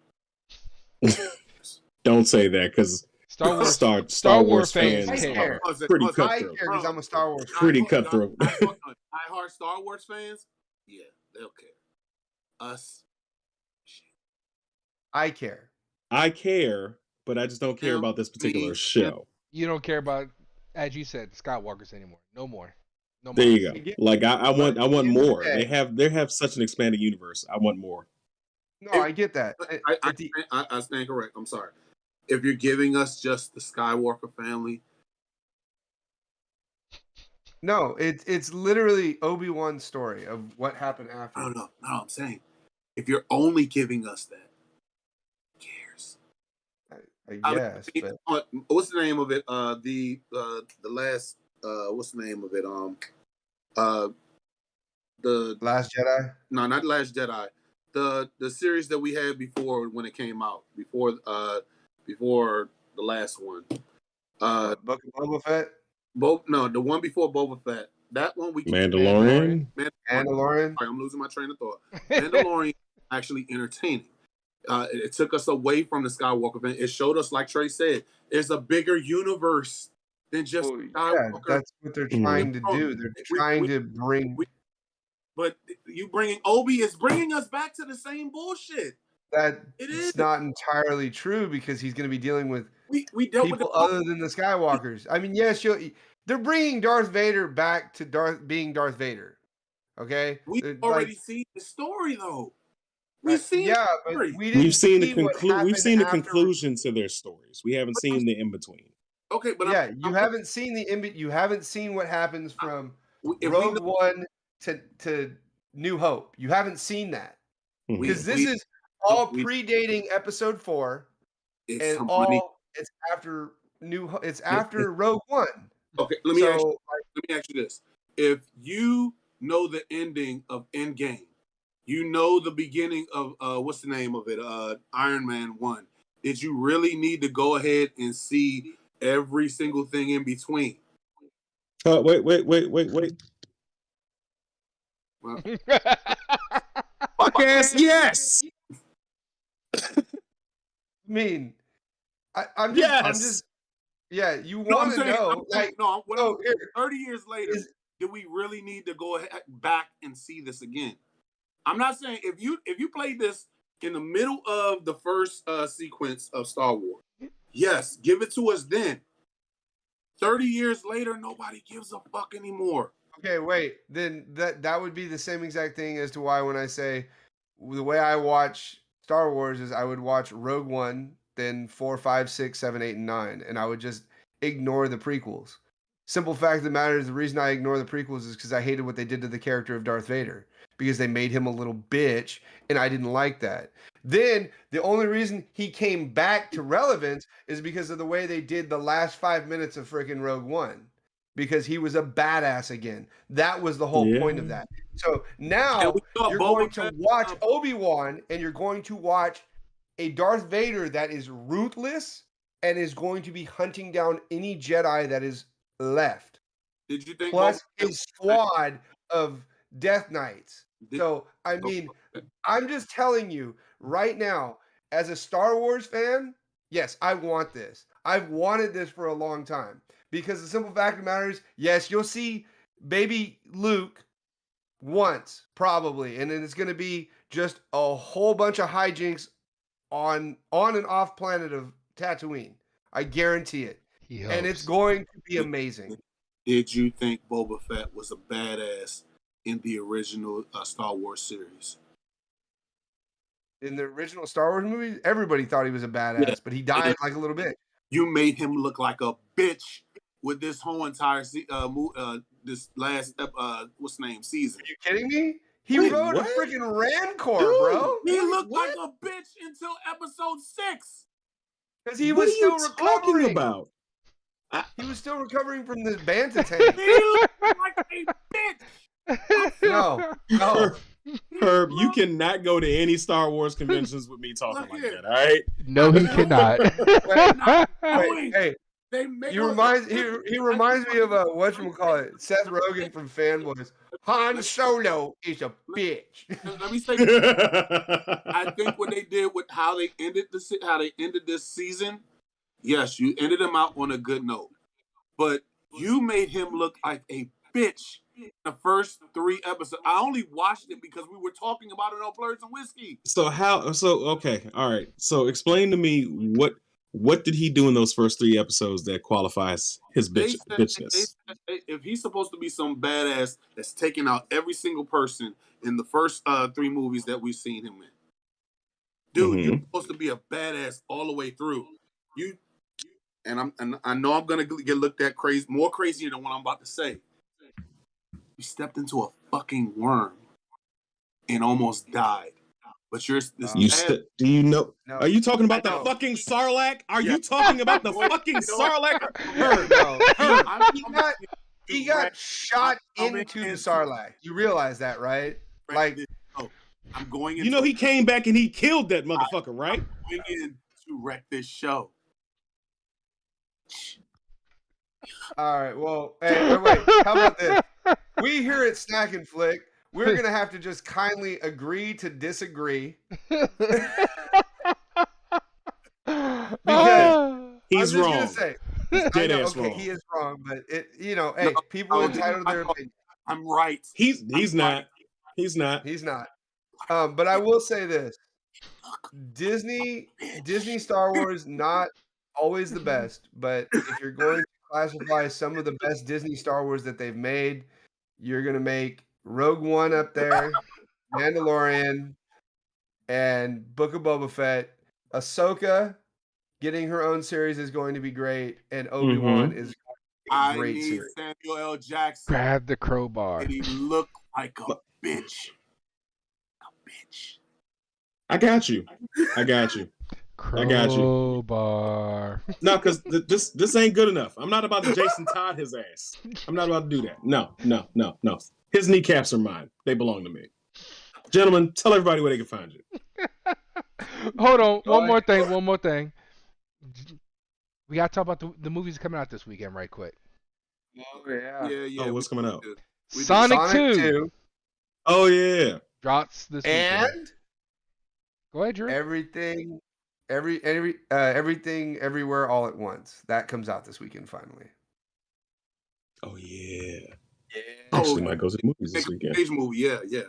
Don't say that, because Star Wars fans care. are pretty it. I cutthroat. care because I'm a Star Wars fan. Pretty cutthroat. I heart Star Wars fans. Yeah, they'll care. Us. I care. I care, but I just don't care about this particular show. You don't care about, as you said, Skywalkers anymore. No more. There you go. Like I want more. They have such an expanded universe. I want more. No, I get that. I stand correct. I'm sorry. If you're giving us just the Skywalker family. No, it's literally Obi-Wan's story of what happened after. No, I'm saying, if you're only giving us that, who cares? I guess. But what's the name of it? The last. What's the name of it? The Last Jedi. No, not Last Jedi. The series that we had before when it came out before the last one. Book of Boba Fett. The one before Boba Fett. That one we Mandalorian. Mandalorian. Sorry, I'm losing my train of thought. Mandalorian actually entertaining. It took us away from the Skywalker event. It showed us, like Trey said, there's a bigger universe than just Skywalker. Yeah, that's what they're trying to do. They're trying to bring. But you bringing Obi is bringing us back to the same bullshit. It's not entirely true, because he's going to be dealing with we dealt people with other than the Skywalkers. I mean, yes, they're bringing Darth Vader back to being Darth Vader. Okay, we've already seen the story though. We've seen we've seen the conclusion to their stories. We haven't seen the in between. Okay, but you haven't seen you haven't seen what happens from Rogue One to New Hope. You haven't seen that, because this is all predating Episode 4, and it's after it's after Rogue One. Okay, let me ask you this: if you know the ending of Endgame, you know the beginning of what's the name of it? Iron Man 1. Did you really need to go ahead and see every single thing in between? Wait. Well, Podcast, yes. I mean, I'm Yes. just, yeah. You no, I'm want to saying, know, like, no. What oh, I'm here, 30 years later, do we really need to go back and see this again? I'm not saying if you played this in the middle of the first sequence of Star Wars, yes, give it to us then. 30 years later, nobody gives a fuck anymore. okay, wait. Then that would be the same exact thing as to why when I say the way I watch Star Wars is I would watch Rogue One, then 4, 5, 6, 7, 8, and 9, and I would just ignore the prequels. Simple fact of the matter is the reason I ignore the prequels is because I hated what they did to the character of Darth Vader because they made him a little bitch, and I didn't like that. Then the only reason he came back to relevance is because of the way they did the last 5 minutes of freaking Rogue One, because he was a badass again. That was the whole point of that. So now you're going to watch Obi-Wan, and you're going to watch a Darth Vader that is ruthless and is going to be hunting down any Jedi that is left. Did you think plus his squad of Death Knights? So I mean, I'm just telling you right now, as a Star Wars fan, yes, I want this. I've wanted this for a long time because the simple fact of the matter is, yes, you'll see baby Luke once probably, and then it's going to be just a whole bunch of hijinks on and off planet of Tatooine. I guarantee it. And it's going to be amazing. Did you think Boba Fett was a badass in the original Star Wars series? In the original Star Wars movies, everybody thought he was a badass, but he died like a little bit. You made him look like a bitch with this whole entire this last what's the name season. Are you kidding me? He rode a freaking Rancor, bro. He looked like a bitch until episode 6. Because he was still recovering. About? He was still recovering from the Banta tank. He looked like a bitch. No. Herb, you cannot go to any Star Wars conventions with me talking like that, all right? No, he cannot. Hey, he reminds me of whatchamacallit, Seth Rogen from Fanboys. Han Solo is a bitch. Let me say, I think what they did with how they ended this season, yes, you ended them out on a good note, but you made him look like a bitch in the first 3 episodes. I only watched it because we were talking about it on Blurs and Whiskey. Okay, all right. So explain to me what did he do in those first 3 episodes that qualifies his bitchness? If he's supposed to be some badass that's taking out every single person in the first 3 movies that we've seen him in, dude, you're supposed to be a badass all the way through. I know I'm gonna get looked at more crazier than what I'm about to say. You stepped into a fucking worm and almost died. But do you know? No, are you talking about the fucking Sarlacc? Are you talking about the fucking Sarlacc? He got shot into the Sarlacc. You realize that, right? Like, I'm going. You know, he came back and he killed that motherfucker, right? I'm going in to wreck this show. All right. Well, hey, wait. How about this? We here at Snack and Flick, we're going to have to just kindly agree to disagree. Because he's wrong. Gonna say, wrong. He is wrong, but hey, people entitled to their opinion. I'm right. He's not. He's not. But I will say this: Disney Star Wars, not always the best, but if you're going to classify some of the best Disney Star Wars that they've made, you're going to make Rogue One up there, Mandalorian, and Book of Boba Fett. Ahsoka getting her own series is going to be great, and Obi-Wan is going to be a great series. Samuel L. Jackson. Grab the crowbar. And he looked like a bitch. I got you. Crowbar. No, because this ain't good enough. I'm not about to Jason Todd his ass. I'm not about to do that. No. His kneecaps are mine. They belong to me. Gentlemen, tell everybody where they can find you. Hold on. One more thing. We got to talk about the movies coming out this weekend right quick. Oh yeah. Yeah. Oh, what's coming out? We did. Sonic Sonic 2 2 Oh yeah. drops this weekend. and Go ahead, Drew. everything, everywhere, all at once. That comes out this weekend finally. Oh yeah. Yeah. Actually, might go to the movies this Nicolas weekend. Cage movie. Yeah.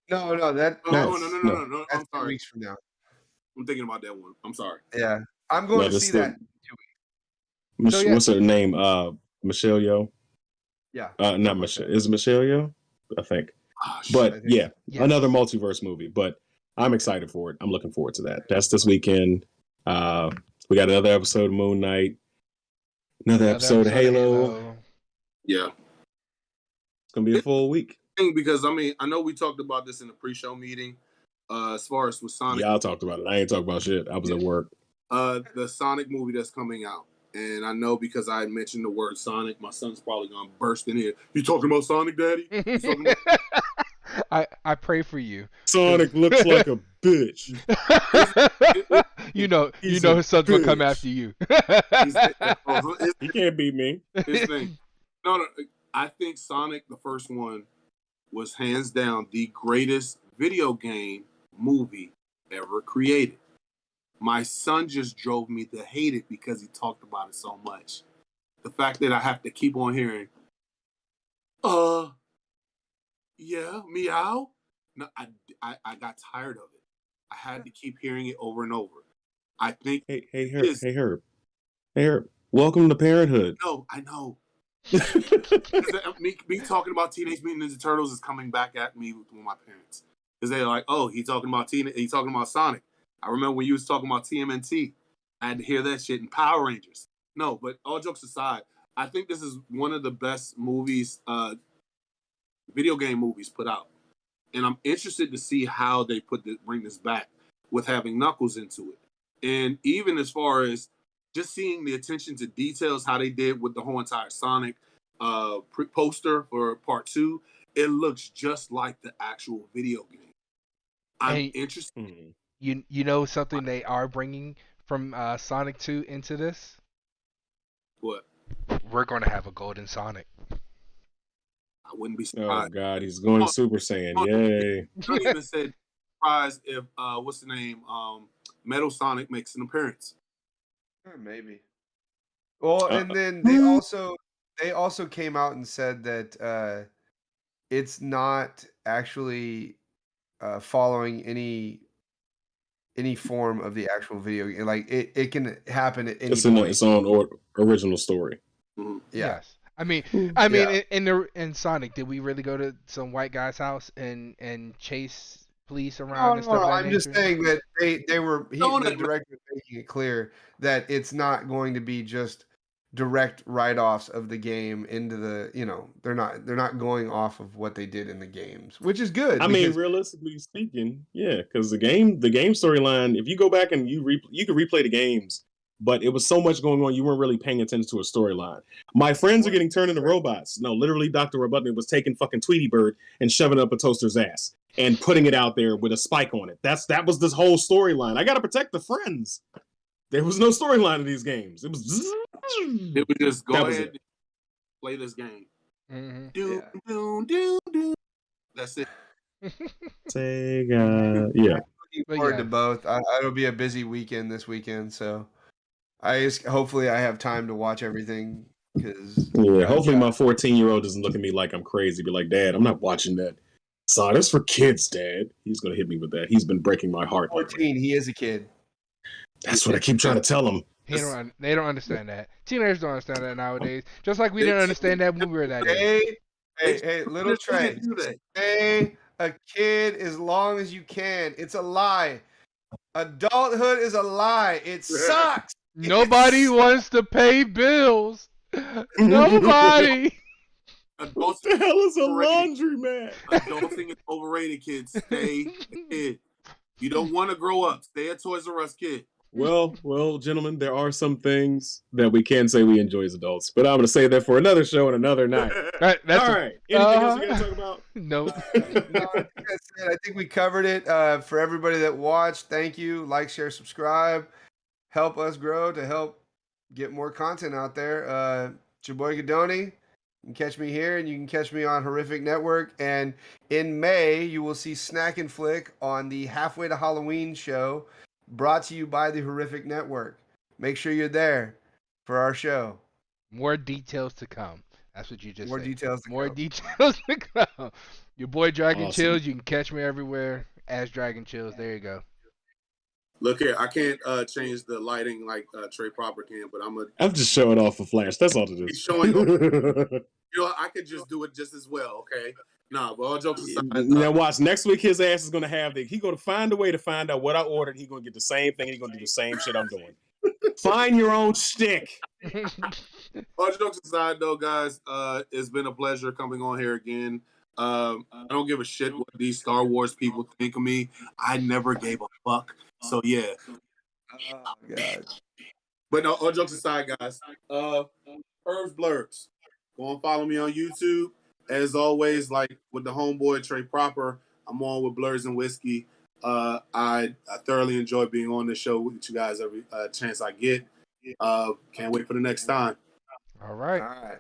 No, No. that's I'm that's 2 sorry. weeks from now. I'm thinking about that one. I'm sorry. Yeah, I'm going No, to this see the- that in 2 weeks. So, yeah. What's her name? Michelle Yeoh. Yeah, Not Michelle. Is it Michelle Yeoh? I think. Oh, shit. But I think yeah, Yes. another multiverse movie. But I'm excited for it. I'm looking forward to that. That's this weekend. We got another episode of Moon Knight. Another episode of Halo. Yeah. It's gonna be a full week. Because I mean, I know we talked about this in the pre-show meeting. As far as with Sonic, Y'all talked about it. I ain't talking about shit. I was at work. the Sonic movie that's coming out, and I know because I mentioned the word Sonic, my son's probably gonna burst in here. You talking about Sonic, Daddy? You talking about- I pray for you. Sonic looks like a bitch. you know He's his a son's gonna come bitch. after you. He can't beat me. His thing. No, I think Sonic, the first one, was hands down the greatest video game movie ever created. My son just drove me to hate it because he talked about it so much. The fact that I have to keep on hearing, yeah, meow. No, I got tired of it. I had to keep hearing it over and over. I think Hey, Herb. Welcome to parenthood. no, I know. me talking about Teenage Mutant Ninja Turtles is coming back at me with my parents because they're like, "Oh, he's talking about Sonic." I remember when you was talking about TMNT. I had to hear that shit in Power Rangers. No, but all jokes aside, I think this is one of the best movies, video game movies put out, and I'm interested to see how they bring this back with having Knuckles into it, and even as far as just seeing the attention to details, how they did with the whole entire Sonic poster for Part 2, it looks just like the actual video game. I'm interested. You know something they are bringing from Sonic 2 into this? What? We're gonna have a Golden Sonic. I wouldn't be Oh surprised. God, he's going Super Saiyan. Yay. I even said surprised if what's the name? Metal Sonic makes an appearance. Maybe. Well, and then they also came out and said that it's not actually following any form of the actual video game. Like it can happen at any point. Its own original story. Mm-hmm. Yeah. Yes. I mean, in Sonic, did we really go to some white guy's house and chase police around and stuff? No, of that I'm just nature? saying that the that- director is making it clear that it's not going to be just direct write-offs of the game into the, they're not going off of what they did in the games, which is good. I mean, realistically speaking, yeah, because the game storyline, if you go back and you can replay the games, but it was so much going on, you weren't really paying attention to a storyline. My friends are getting turned into robots. No, literally, Dr. Robotnik was taking fucking Tweety Bird and shoving it up a toaster's ass and putting it out there with a spike on it. That was this whole storyline. I gotta protect the friends. There was no storyline in these games. It was just go ahead and play this game. Mm-hmm. Do. That's it. Sega. Yeah. Looking forward to both. It'll be a busy weekend this weekend, so hopefully I have time to watch everything. Hopefully my 14-year-old doesn't look at me like I'm crazy. Be like, Dad, I'm not watching that. So that's for kids, Dad. He's gonna hit me with that. He's been breaking my heart. 14. He is a kid. That's what I keep trying to tell him. They don't understand that. Teenagers don't understand that nowadays. Just like we didn't understand that when we were that age. Hey, little Trey. Stay a kid as long as you can. It's a lie. Adulthood is a lie. It sucks. Nobody wants to pay bills. Nobody. What the hell is a laundromat? Adulting is overrated, kids. Stay a kid. You don't want to grow up. Stay a Toys R Us kid. Well, gentlemen, there are some things that we can say we enjoy as adults, but I'm going to say that for another show and another night. That's all right. Anything else we got to talk about? Nope. No, I think we covered it. For everybody that watched, thank you. Like, share, subscribe. Help us grow to help get more content out there. It's your boy Gadoni. You can catch me here, and you can catch me on Horrific Network. And in May, you will see Snack and Flick on the Halfway to Halloween show, brought to you by the Horrific Network. Make sure you're there for our show. More details to come. That's what you just More said. details to More come. details to come. Your boy Dragon Awesome. Chills. You can catch me everywhere as Dragon Chills. There you go. Look here, I can't change the lighting like Trey Proper can, but I'm just showing off for Flash. That's all it is. He's showing off. You know, I could just do it just as well. Okay, nah, but all jokes aside, now watch. Next week, his ass is gonna have he gonna find a way to find out what I ordered. He's gonna get the same thing. He's gonna do the same shit I'm doing. Find your own stick. all jokes aside, though, guys, it's been a pleasure coming on here again. I don't give a shit what these Star Wars people think of me. I never gave a fuck. So yeah. Oh, God. But no, all jokes aside, guys. Herbs Blurs. Go and follow me on YouTube. As always, like with the homeboy Trey Proper, I'm on with Blurs and Whiskey. I thoroughly enjoy being on this show with you guys every chance I get. Can't wait for the next time. All right. All right.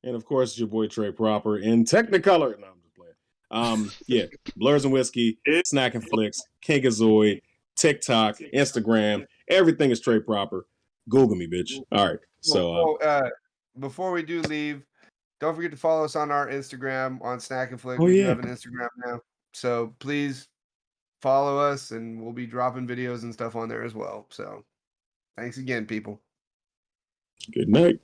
And of course, your boy Trey Proper in Technicolor. No, I'm just playing. Yeah, Blurs and Whiskey, Snack and Flicks, Kinkazoid, TikTok, Instagram, everything is Trey Proper. Google me, bitch. All right. So before we do leave, don't forget to follow us on our Instagram on Snack and Flick. Oh, We do yeah. have an Instagram now. So please follow us, and we'll be dropping videos and stuff on there as well. So thanks again, people. good night.